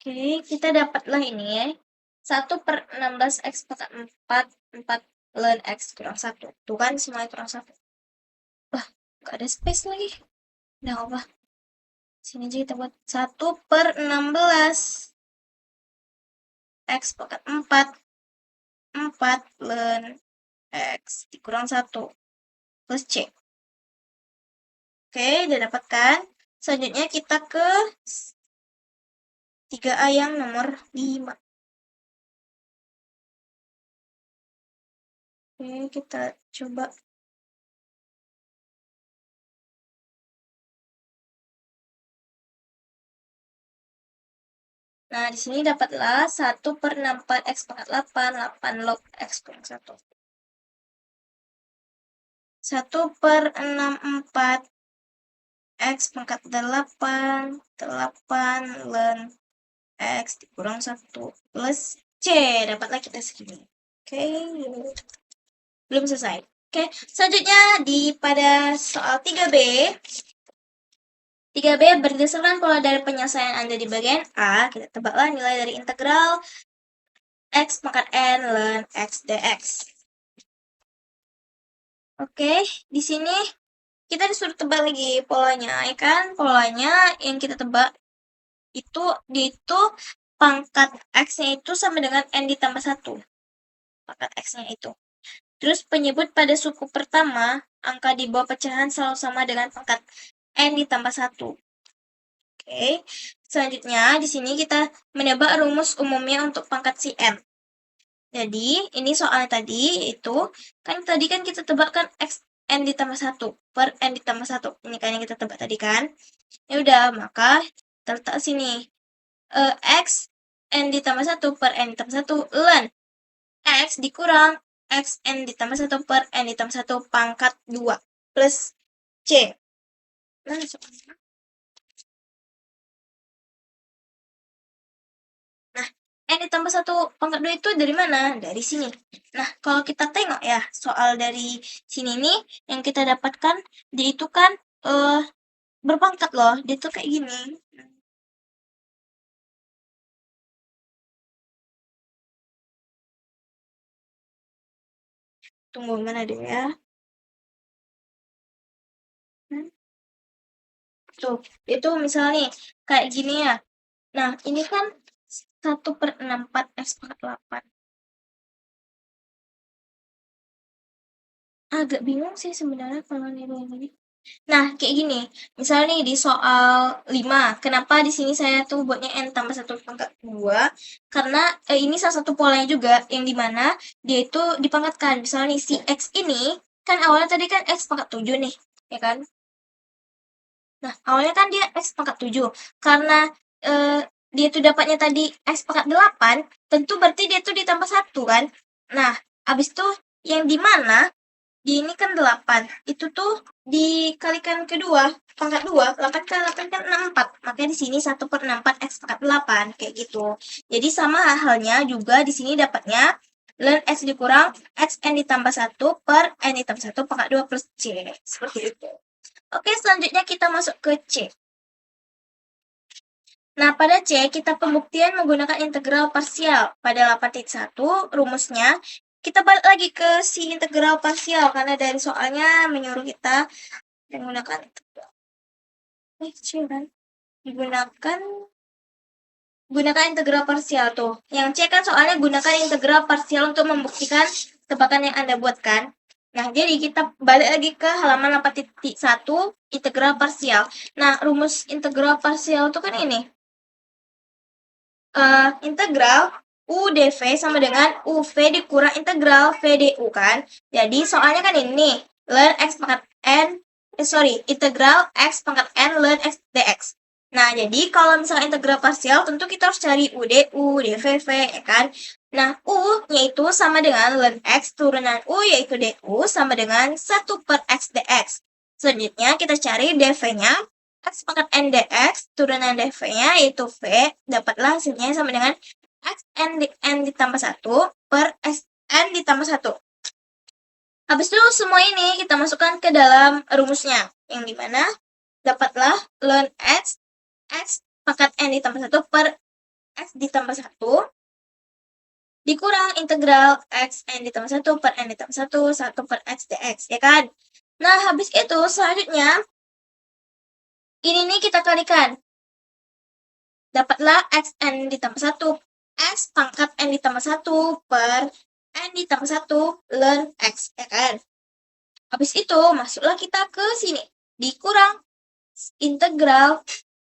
Oke, kita dapatlah ini ya. 1/16 X pangkat 4, 4 ln X kurang 1. Tuh kan semuanya kurang 1. Wah, gak ada space lagi. Udah apa? Sini aja kita buat 1/16 X pangkat 4, 4 ln X dikurang 1 plus C. Oke, udah dapat kan? Selanjutnya kita ke 3A yang nomor 5. Oke, kita coba. Nah, di sini dapatlah 1/64 X pangkat 8, 8 log X kurang 1. 1/64 X pangkat 8, 8 ln X dikurang 1 plus C. Dapatlah kita segini. Oke, belum selesai. Oke, selanjutnya pada soal 3B. 3B berdasarkan pola dari penyelesaian Anda di bagian A, kita tebaklah nilai dari integral X pangkat N ln X dx. Oke, di sini kita disuruh tebak lagi polanya, ya kan? Polanya yang kita tebak itu pangkat X-nya itu sama dengan N ditambah 1. Pangkat X-nya itu. Terus penyebut pada suku pertama, angka di bawah pecahan selalu sama dengan pangkat N ditambah 1. Oke, selanjutnya di sini kita menebak rumus umumnya untuk pangkat si N. Jadi, ini soalnya tadi itu, kan tadi kan kita tebakkan X N ditambah 1 per N ditambah 1. Ini kan yang kita tebak tadi kan. Ya udah, maka terletak sini. X N ditambah 1 per N ditambah 1 ln X dikurang X N ditambah 1 per N ditambah 1 pangkat 2 plus C. Nah, N ditambah 1 pangkat 2 itu dari mana? Dari sini. Nah, kalau kita tengok ya, soal dari sini nih, yang kita dapatkan, dia itu kan berpangkat loh. Dia tuh kayak gini. Tunggu, mana deh ya. Tuh, itu misalnya nih, kayak gini ya. Nah, ini kan 1/64 X pangkat 8. Agak bingung sih sebenarnya kalau nilai ini. Nah, kayak gini. Misalnya nih di soal 5, kenapa di sini saya tuh buatnya N tambah 1 pangkat 2? Karena ini salah satu polanya juga, yang dimana dia itu dipangkatkan. Misalnya nih si X ini, kan awalnya tadi kan X pangkat 7 nih, ya kan? Nah, awalnya kan dia X pangkat 7. Karena dia tuh dapatnya tadi X pangkat 8, tentu berarti dia tuh ditambah 1 kan? Nah, abis itu yang dimana di ini kan 8. Itu tuh dikalikan kedua, pangkat 2, 8 kali 8 kan 64. Makanya di sini 1/64 X pangkat 8, kayak gitu. Jadi sama halnya juga di sini dapatnya ln X dikurang X N ditambah 1 per N ditambah 1 pangkat 2 plus C. Seperti itu. Oke, selanjutnya kita masuk ke C. Nah, pada C, kita pembuktian menggunakan integral parsial. Pada 8.1, rumusnya, kita balik lagi ke si integral parsial, karena dari soalnya menyuruh kita menggunakan integral. C kan? Gunakan integral parsial tuh. Yang C kan soalnya gunakan integral parsial untuk membuktikan tebakan yang Anda buatkan. Nah, jadi kita balik lagi ke halaman 8.1, integral parsial. Nah, rumus integral parsial itu kan ini. Integral UdV sama dengan UV dikurang integral VdU kan. Jadi soalnya kan ini ln X pangkat N, integral X pangkat N ln X dx. Nah, jadi kalau misalnya integral parsial, tentu kita harus cari UdU, dVV, ya kan. Nah, U-nya itu sama dengan ln X turunan U, yaitu dU, sama dengan 1/X dx. Selanjutnya kita cari dv-nya. X pangkat n dx, turunan dv-nya yaitu v, dapatlah hasilnya sama dengan x n ditambah 1 per x n ditambah 1. Habis itu semua ini kita masukkan ke dalam rumusnya, yang dimana dapatlah ln x pangkat n ditambah 1 per x ditambah 1 dikurang integral x n ditambah 1 per n ditambah 1 per x dx, ya kan? Nah, habis itu selanjutnya ini nih kita kalikan. Dapatlah x n ditambah 1 x pangkat n ditambah 1 per n ditambah 1 ln x, ya kan? Habis itu masuklah kita ke sini. Dikurang integral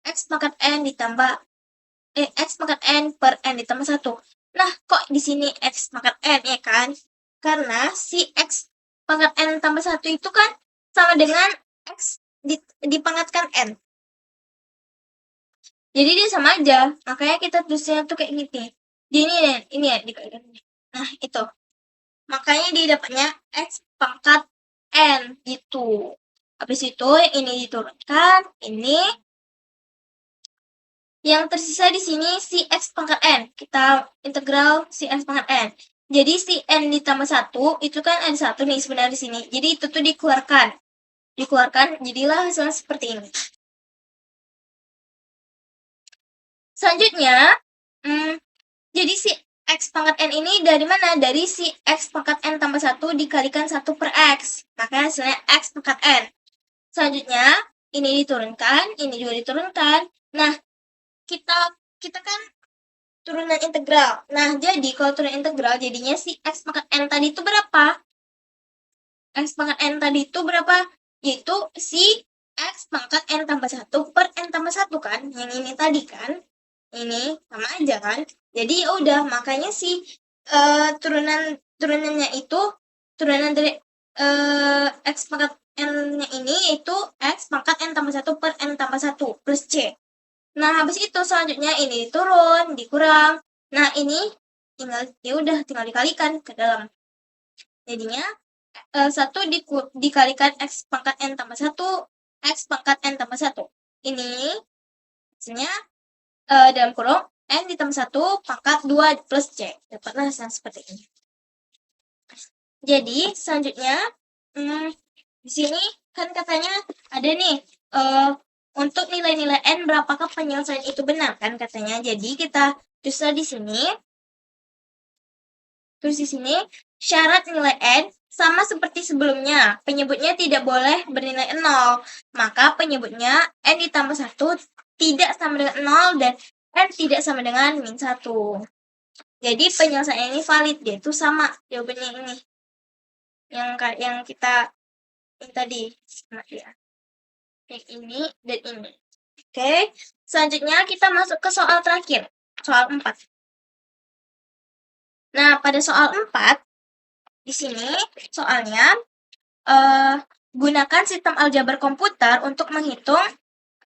x pangkat n ditambah x pangkat n per n ditambah 1. Nah, kok di sini x pangkat n, ya kan? Karena si x pangkat n tambah 1 itu kan sama dengan x dipangkatkan n. Jadi dia sama aja. Makanya kita tulisnya tuh kayak gini. Ini ya dikalikan. Nah, itu. Makanya dia dapatnya x pangkat n gitu. Habis itu yang ini diturunkan, ini yang tersisa di sini si x pangkat n. Kita integral si x pangkat n. Jadi si n ditambah 1 itu kan ada 1 nih sebenarnya di sini. Jadi itu tuh dikeluarkan. Jadilah hasilnya seperti ini. Selanjutnya, jadi si x pangkat n ini dari mana? Dari si x pangkat n tambah 1 dikalikan 1 per x. Maka hasilnya x pangkat n. Selanjutnya, ini diturunkan, ini juga diturunkan. Nah, kita kan turunan integral. Nah, jadi kalau turunan integral jadinya si x pangkat n tadi itu berapa? X pangkat n tadi itu berapa? Yaitu si x pangkat n tambah 1 per n tambah 1 kan? Yang ini tadi kan? Ini sama aja kan? Jadi ya udah, makanya si turunannya itu turunan dari x pangkat n-nya ini yaitu x pangkat n tambah 1 per n tambah 1 plus c. Nah, habis itu selanjutnya ini turun, dikurang. Nah, ini tinggal dikalikan ke dalam. Jadinya 1 dikalikan x pangkat n tambah 1, x pangkat n tambah 1. Ini hasilnya dalam kurung n ditambah 1 pangkat 2 plus c. Dapatlah hasilnya seperti ini. Jadi, selanjutnya di sini kan katanya ada nih untuk nilai-nilai n berapakah penyelesaian itu benar kan katanya. Jadi kita tulis di sini. Syarat nilai n sama seperti sebelumnya. Penyebutnya tidak boleh bernilai 0. Maka penyebutnya n ditambah 1 tidak sama dengan 0 dan n tidak sama dengan min 1. Jadi penyelesaian ini valid, dia itu sama jawabannya ini. Yang kita ini tadi sama dia. Yang ini dan ini. Oke, selanjutnya kita masuk ke soal terakhir, soal 4. Nah, pada soal 4 di sini soalnya gunakan sistem aljabar komputer untuk menghitung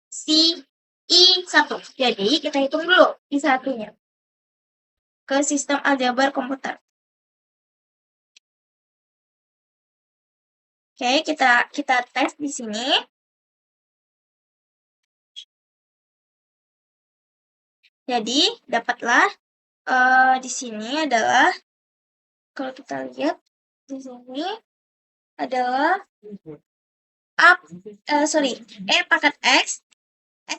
si I1. Jadi kita hitung dulu I1-nya ke sistem aljabar komputer. Oke, kita tes di sini. Jadi dapatlah di sini adalah, kalau kita lihat di sini adalah e pangkat x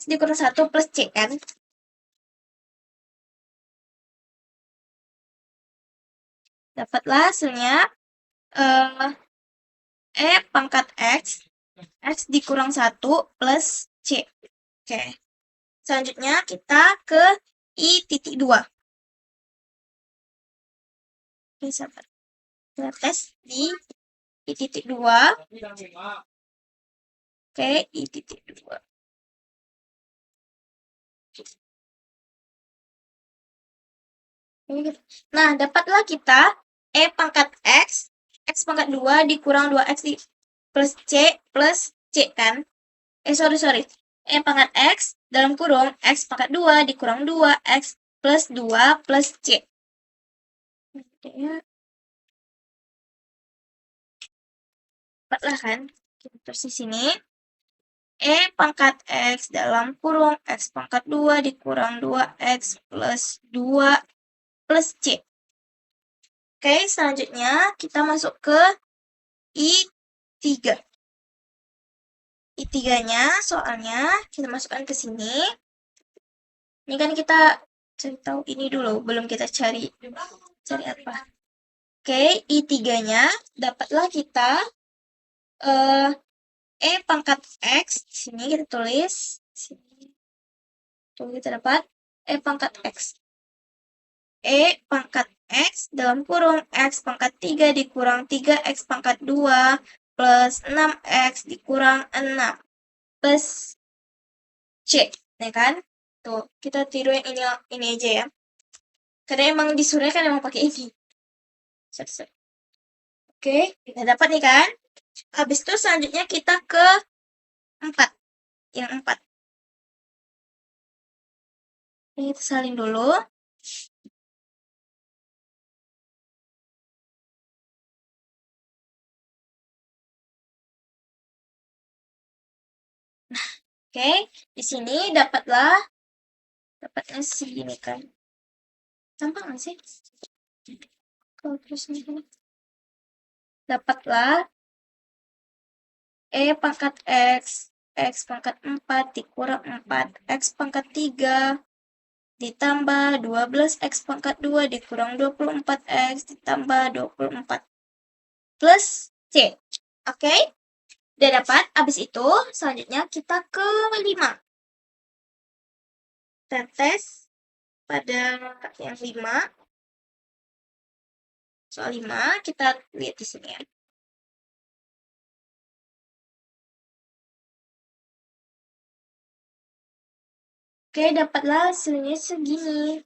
dikurang 1 plus c kan. Dapatlah hasilnya e pangkat x dikurang 1 plus c. Oke. Selanjutnya kita ke I.2. Oke, sahabat. Kita tes di I.2. Oke, I.2. Nah, dapatlah kita e pangkat x pangkat 2 dikurang 2x plus c kan. Sorry. E pangkat x dalam kurung x pangkat 2 dikurang 2x plus 2 plus c. Dapatlah kan Terus di sini E pangkat X dalam kurung X pangkat 2 dikurang 2X plus 2 plus C. Oke, selanjutnya kita masuk ke I3. I3-nya soalnya kita masukkan ke sini. Ini kan kita cari tahu ini dulu, belum kita cari apa. Oke, I3-nya dapatlah kita E pangkat X. Di sini kita tulis. Sini. Tuh, kita dapat E pangkat X. E pangkat X dalam kurung X pangkat 3 dikurang 3X pangkat 2 plus 6X dikurang 6 plus C. Ya kan? Tuh, kita tiru yang ini aja ya. Karena emang disuruhnya kan emang pakai ini. Selesai. Oke, kita dapat nih kan? Habis itu selanjutnya kita ke 4. Yang 4. Ini kita salin dulu. Nah, oke. Di sini dapatnya segini kan. Gampang nggak sih? Kalau terus ini. Dapatlah E pangkat X, X pangkat 4 dikurang 4, X pangkat 3 ditambah 12X pangkat 2 dikurang 24X ditambah 24 plus C. Oke? Udah dapat. Habis itu selanjutnya kita ke 5. Kita tes pada yang 5. Soal 5 kita lihat di sini ya. Oke, dapatlah hasilnya segini.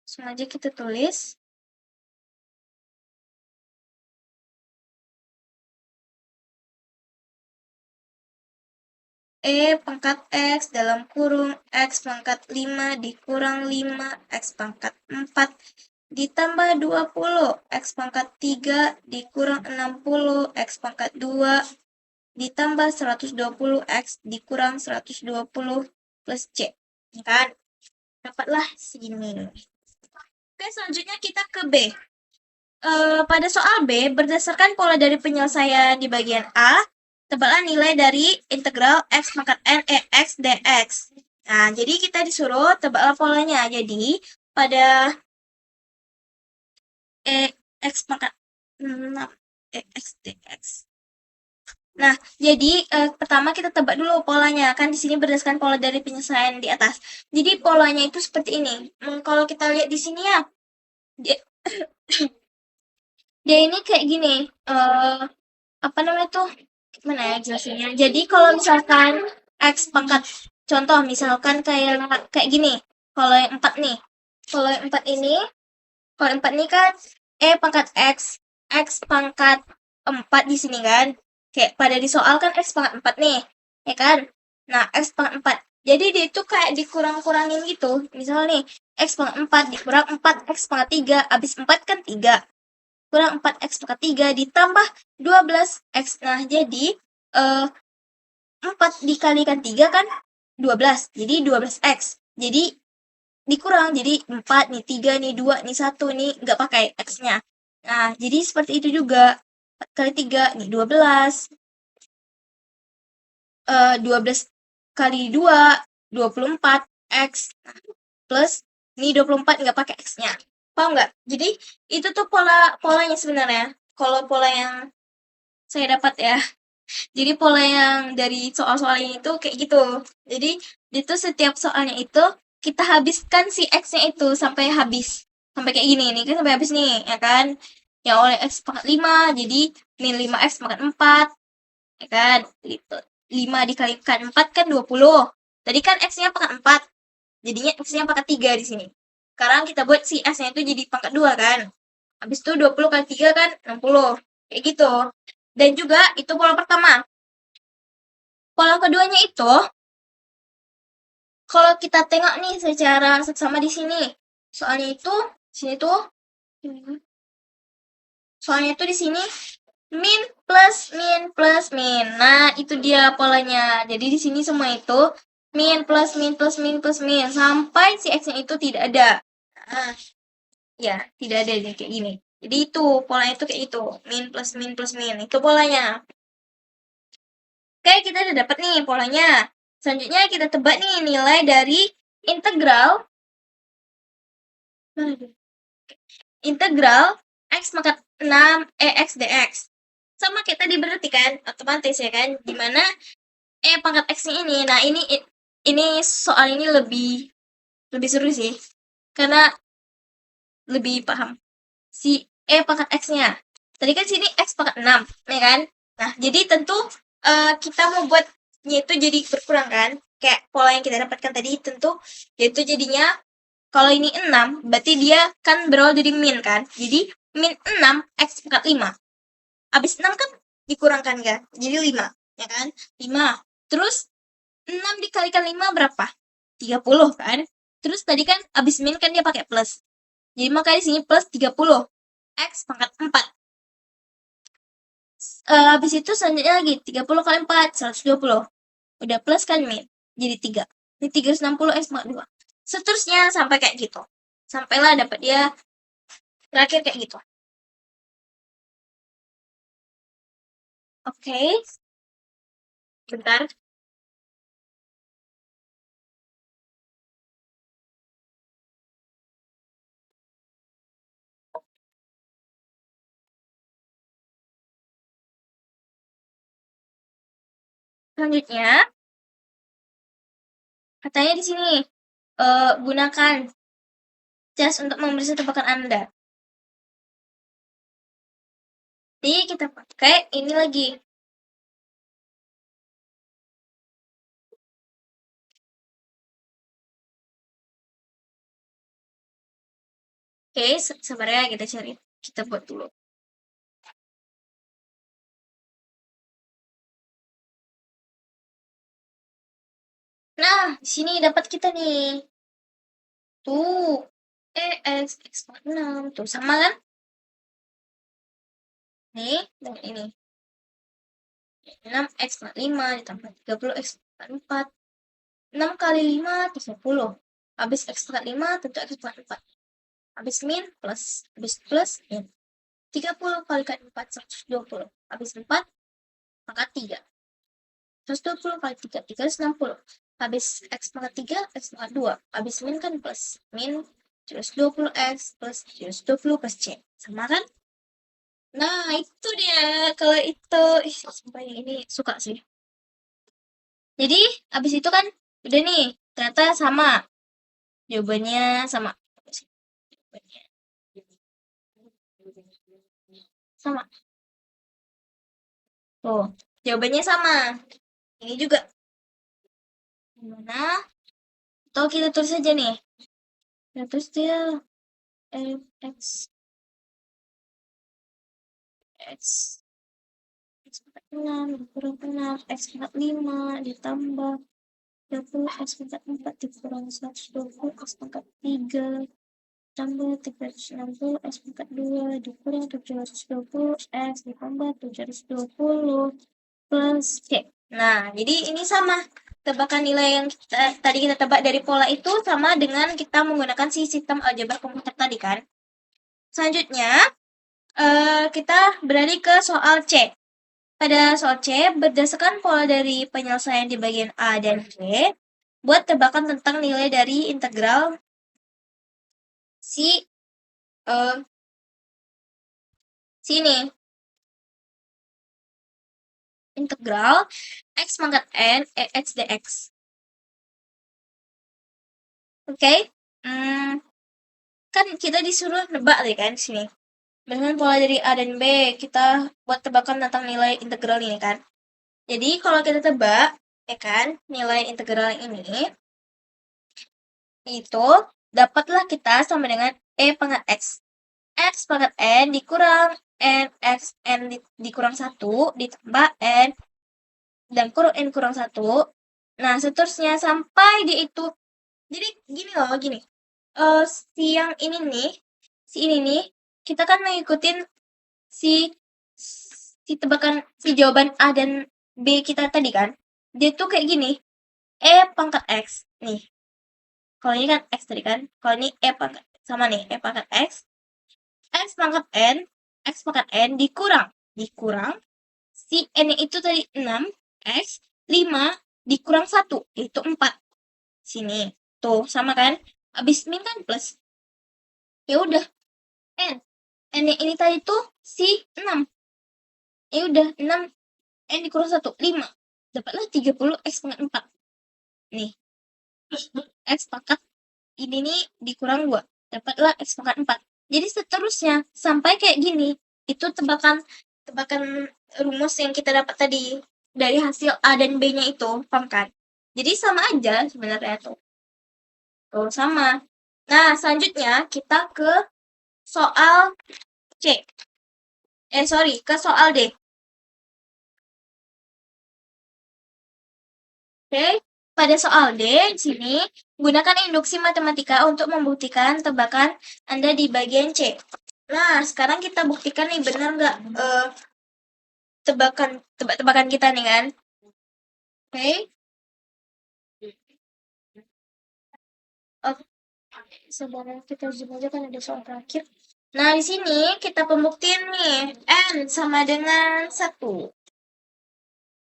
Langsung aja kita tulis. E pangkat X dalam kurung X pangkat 5 dikurang 5 X pangkat 4 ditambah 20 X pangkat 3 dikurang 60 X pangkat 2 ditambah 120 X dikurang 120 plus C. Kan? Dapatlah segini. Oke, selanjutnya kita ke B. Pada soal B, berdasarkan pola dari penyelesaian di bagian A, tebaklah nilai dari integral X pangkat N X dx. Nah, jadi kita disuruh tebaklah polanya. Jadi, pada X pangkat 6 X dx. Nah, jadi pertama kita tebak dulu polanya. Kan di sini berdasarkan pola dari penyelesaian di atas. Jadi polanya itu seperti ini. Kalau kita lihat di sini ya, dia ini kayak gini. Apa namanya tuh? Gimana ya jelasinnya? Jadi kalau misalkan X pangkat, contoh misalkan kayak gini. Kalau yang 4 nih. Kalau yang 4 ini, kalau 4 ini kan pangkat X pangkat 4 di sini kan. Kayak pada di soal kan X pangkat 4 nih, ya kan? Nah, X pangkat 4. Jadi dia itu kayak dikurang-kurangin gitu. Misalnya nih, X pangkat 4 dikurang 4, X pangkat 3. Abis 4 kan 3. Kurang 4X pangkat 3 ditambah 12X. Nah, jadi 4 dikalikan 3 kan 12. Jadi 12X. Jadi dikurang. Jadi 4, nih 3, nih 2, nih 1, nih nggak pakai X-nya. Nah, jadi seperti itu juga. 4 kali 3, nih 12. 12 kali 2, 24 X. Nah, plus nih 24 nggak pakai X-nya. Paham nggak? Jadi itu tuh polanya sebenarnya. Kalau pola yang saya dapat ya. Jadi pola yang dari soal-soal ini tuh kayak gitu. Jadi itu setiap soalnya itu kita habiskan si X-nya itu sampai habis. Sampai kayak gini nih kan sampai habis nih, ya kan? Yang oleh X pangkat 5, jadi min 5X pangkat 4. Ya kan? Gitu. 5 dikalikan 4 kan 20. Tadi kan X-nya pangkat 4. Jadinya X-nya pangkat 3 di sini. Sekarang kita buat si X-nya itu jadi pangkat 2 kan. Habis itu 20 kali 3 kan 60. Kayak gitu. Dan juga itu pola pertama. Pola keduanya itu, kalau kita tengok nih secara seksama di sini, soalnya itu, sini tuh, soalnya itu di sini min plus min plus min. Nah, itu dia polanya. Jadi di sini semua itu min plus min plus min plus min sampai si x-nya itu tidak ada. Nah, ya, tidak ada kayak gini. Jadi itu polanya itu kayak itu, min plus min plus min. Itu polanya. Oke, kita udah dapat nih polanya. Selanjutnya kita tebak nih nilai dari integral x pangkat 6 x dx. Sama kita tadi berarti kan, otomatis ya kan, dimana pangkat x ini. Nah, ini soal ini lebih seru sih. Karena lebih paham si pangkat x-nya. Tadi kan sini x pangkat 6, ya kan? Nah, jadi tentu kita mau buatnya itu jadi berkurang kan? Kayak pola yang kita dapatkan tadi tentu yaitu jadinya kalau ini 6, berarti dia kan berawal dari min kan? Jadi min 6 x pangkat 5. Habis 6 kan dikurangkan kan? Jadi 5, ya kan? 5. Terus 6 dikalikan 5 berapa? 30 kan? Terus tadi kan habis min kan dia pakai plus. Jadi maka di sini plus 30 x pangkat 4. Habis itu selanjutnya lagi 30 kali 4 120. Udah plus kan min. Jadi 3. Ini 360 x pangkat 2. Seterusnya sampai kayak gitu. Sampailah dapat dia terakhir kayak gitu. Oke. Bentar. Selanjutnya katanya di sini gunakan cas untuk memeriksa tebakan Anda. Jadi kita pakai ini lagi. Oke, sabar ya, kita buat dulu. Nah, di sini dapat kita nih. Tuh, x pangkat 6. Tuh, sama kan? Nih, dengan ini. 6x pangkat 5 ditambah 30x pangkat 4. 6 kali 5, 30. Habis x pangkat 5, tentu x pangkat 4. Habis min, plus. Habis plus, min. 30 kali 4, 120. Habis 4, pangkat 3. 120 kali 3, 360. Habis x pangkat 3, x pangkat 2. Habis min kan plus. Min 120x plus 120 plus c. Sama kan? Nah, itu dia. Kalau itu, sumpah ini suka sih. Jadi, habis itu kan udah nih, ternyata sama. Jawabannya sama. Sama. Tuh, jawabannya sama. Ini juga. Gimana? Atau kita tulis aja nih. Kita tulis dia x pangkat 6 dikurang 6 x pangkat 5 ditambah 30 x pangkat 4 dikurang 120 x pangkat 3 tambah 360 x pangkat 2 dikurang 720 x ditambah 720 plus c. Nah, jadi ini sama. Tebakan nilai yang tadi kita tebak dari pola itu sama dengan kita menggunakan si sistem aljabar komputer tadi kan. Selanjutnya, kita beralih ke soal C. Pada soal C, berdasarkan pola dari penyelesaian di bagian A dan B, buat tebakan tentang nilai dari integral sini. Integral x pangkat n x dx. Oke? Kan kita disuruh nebak deh kan sini. Dengan pola dari A dan B, kita buat tebakan tentang nilai integral ini kan. Jadi kalau kita tebak, ya kan, nilai integral ini itu dapatlah kita sama dengan pangkat x. X pangkat n dikurang n x n dikurang 1 ditambah n dan kurang n kurang 1. Nah, seterusnya sampai di itu. Jadi gini loh, gini. Si yang ini nih, kita kan mengikutin si si jawaban A dan B kita tadi kan, dia tuh kayak gini, E pangkat X. Nih, kalau ini kan X tadi kan, kalau ini E pangkat, sama nih, E pangkat X pangkat N, X pangkat N dikurang si N itu tadi 6, X, 5 dikurang 1, itu 4. Sini, tuh sama kan, habis min kan plus. Ya udah, N ini tadi tuh si 6. Ya udah, 6 N dikurang 1, 5. Dapatlah 30 X pangkat 4. Nih, X pangkat ini nih dikurang 2. Dapatlah X pangkat 4. Jadi seterusnya sampai kayak gini. Itu tebakan rumus yang kita dapat tadi dari hasil A dan B-nya itu, paham kan? Jadi sama aja sebenarnya tuh. Tuh sama. Nah, selanjutnya kita ke soal C. Ke soal D. Oke, pada soal D di sini gunakan induksi matematika untuk membuktikan tebakan Anda di bagian C. Nah, sekarang kita buktikan nih benar nggak tebak-tebakan kita nih kan. Oke. Sebenarnya kita zoom aja kan ada soal terakhir. Nah, di sini kita pembuktian nih. N sama dengan 1.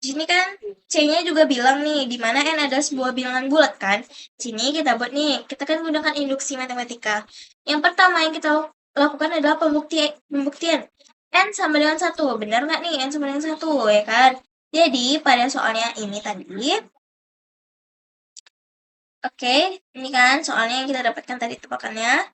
Di sini kan C-nya juga bilang nih, di mana N ada sebuah bilangan bulat kan. Di sini kita buat nih, kita kan gunakan induksi matematika. Yang pertama yang kita lakukan adalah pembuktian. N sama dengan 1. Benar nggak nih N sama dengan 1, ya kan? Jadi, pada soalnya ini tadi, oke, ini kan soalnya yang kita dapatkan tadi tebakannya.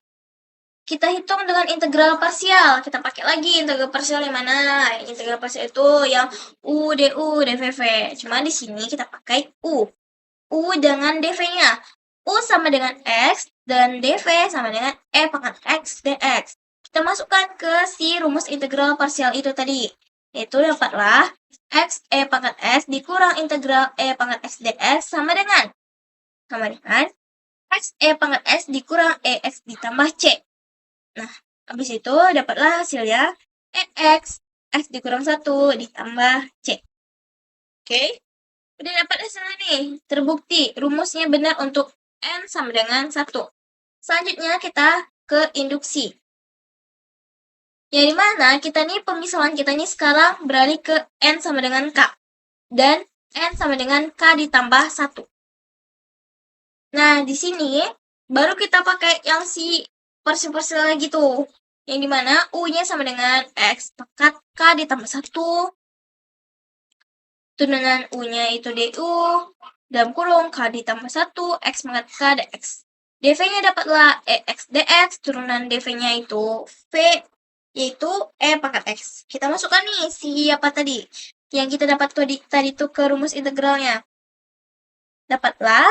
Kita hitung dengan integral parsial. Kita pakai lagi integral parsial yang mana? Integral parsial itu yang U, DU, DVV. Cuma di sini kita pakai U. U dengan DV-nya. U sama dengan X dan DV sama dengan E pangkat X dx. Kita masukkan ke si rumus integral parsial itu tadi. Yaitu dapatlah X E pangkat S dikurang integral E pangkat X dx sama dengan X E pangkat S dikurang EX ditambah C. Nah, habis itu dapatlah hasilnya EX, X dikurang 1 ditambah C. Oke, udah dapat hasilnya nih. Terbukti rumusnya benar untuk N sama dengan 1. Selanjutnya kita ke induksi. Yang dimana kita nih pemisahan kita nih sekarang beralih ke N sama dengan K. Dan N sama dengan K ditambah 1. Nah, di sini baru kita pakai yang si parsial lagi tuh. Yang dimana U-nya sama dengan X pangkat K ditambah 1. Turunan U-nya itu DU. Dalam kurung K ditambah 1. X pangkat K dx. DV-nya dapatlah EX dx. Turunan DV-nya itu V. Yaitu E pangkat X. Kita masukkan nih si apa tadi. Yang kita dapat tadi tuh ke rumus integralnya. Dapatlah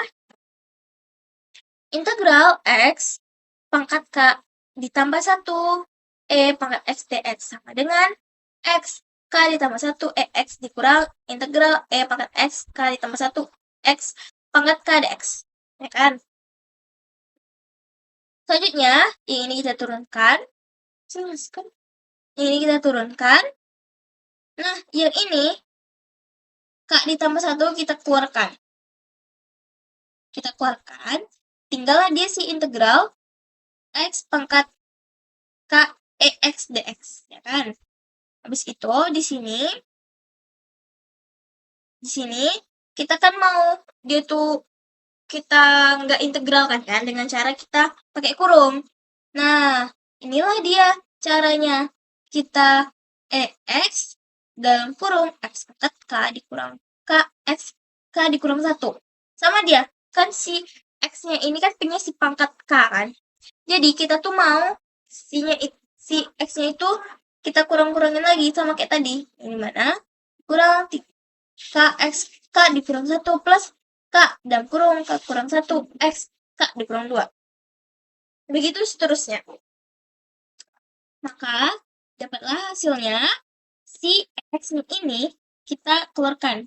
integral X pangkat K ditambah 1 E pangkat X dx sama dengan X K ditambah 1 EX dikurang integral E pangkat X K ditambah 1 X pangkat K dx. Ya kan? Selanjutnya, yang ini kita turunkan. Yang ini kita turunkan. Nah, yang ini K ditambah 1 kita keluarkan. Tinggallah dia si integral X pangkat K EX dx, ya kan? Habis itu di sini kita kan mau dia tuh kita nggak integral kan dengan cara kita pakai kurung. Nah, inilah dia caranya. Kita EX dalam kurung X pangkat K dikurang K X K dikurang 1. Sama dia, kan si X-nya ini kan punya si pangkat K kan. Jadi kita tuh mau si X-nya itu kita kurang-kurangin lagi sama kayak tadi. Ini mana? Kurang KX K dikurang 1 plus K dalam kurung K kurang 1 X K dikurang 2. Begitu seterusnya. Maka dapatlah hasilnya si X ini kita keluarkan.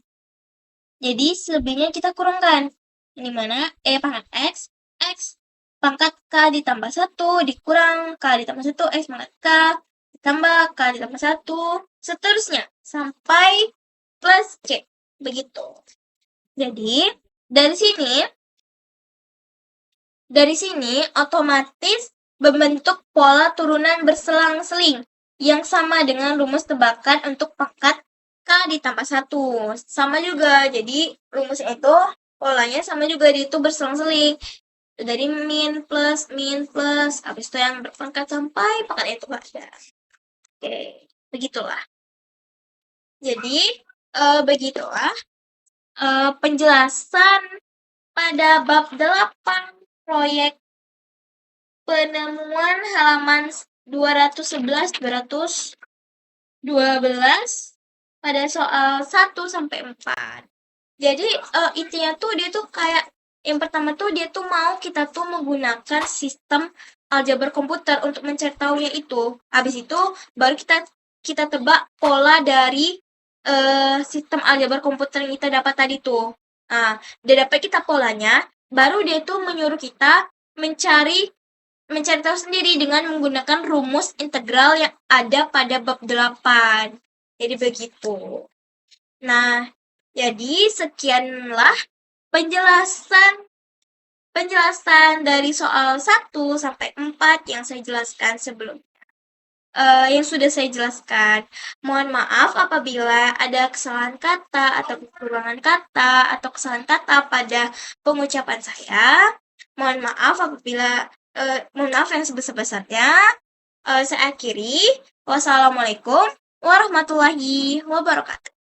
Jadi selebihnya kita kurangkan. Ini mana? E pangkat X pangkat K ditambah 1 dikurang K ditambah 1 X pangkat K ditambah K ditambah 1 seterusnya sampai plus C. Begitu. Jadi, dari sini otomatis membentuk pola turunan berselang-seling yang sama dengan rumus tebakan untuk pangkat K ditambah 1. Sama juga, jadi rumusnya itu polanya sama juga, itu berselang-seling. Dari min plus, habis itu yang berpangkat sampai pangkat itu ada. Oke, begitulah. Jadi, begitulah penjelasan pada bab 8 proyek penemuan halaman 211-212 pada soal 1 sampai 4. Jadi intinya tuh dia tuh kayak yang pertama tuh dia tuh mau kita tuh menggunakan sistem aljabar komputer untuk mencari tahunya itu. Habis itu baru kita tebak pola dari sistem aljabar komputer yang kita dapat tadi tuh. Nah, udah dapat kita polanya, baru dia tuh menyuruh kita mencari tahu sendiri dengan menggunakan rumus integral yang ada pada bab 8. Jadi begitu. Nah, jadi sekianlah penjelasan dari soal 1 sampai 4 yang saya jelaskan sebelumnya. Yang sudah saya jelaskan. Mohon maaf apabila ada kesalahan kata atau kekurangan kata atau kesalahan kata pada pengucapan saya. Mohon maaf yang sebesar-besarnya. Saya akhiri. Wassalamualaikum warahmatullahi wabarakatuh.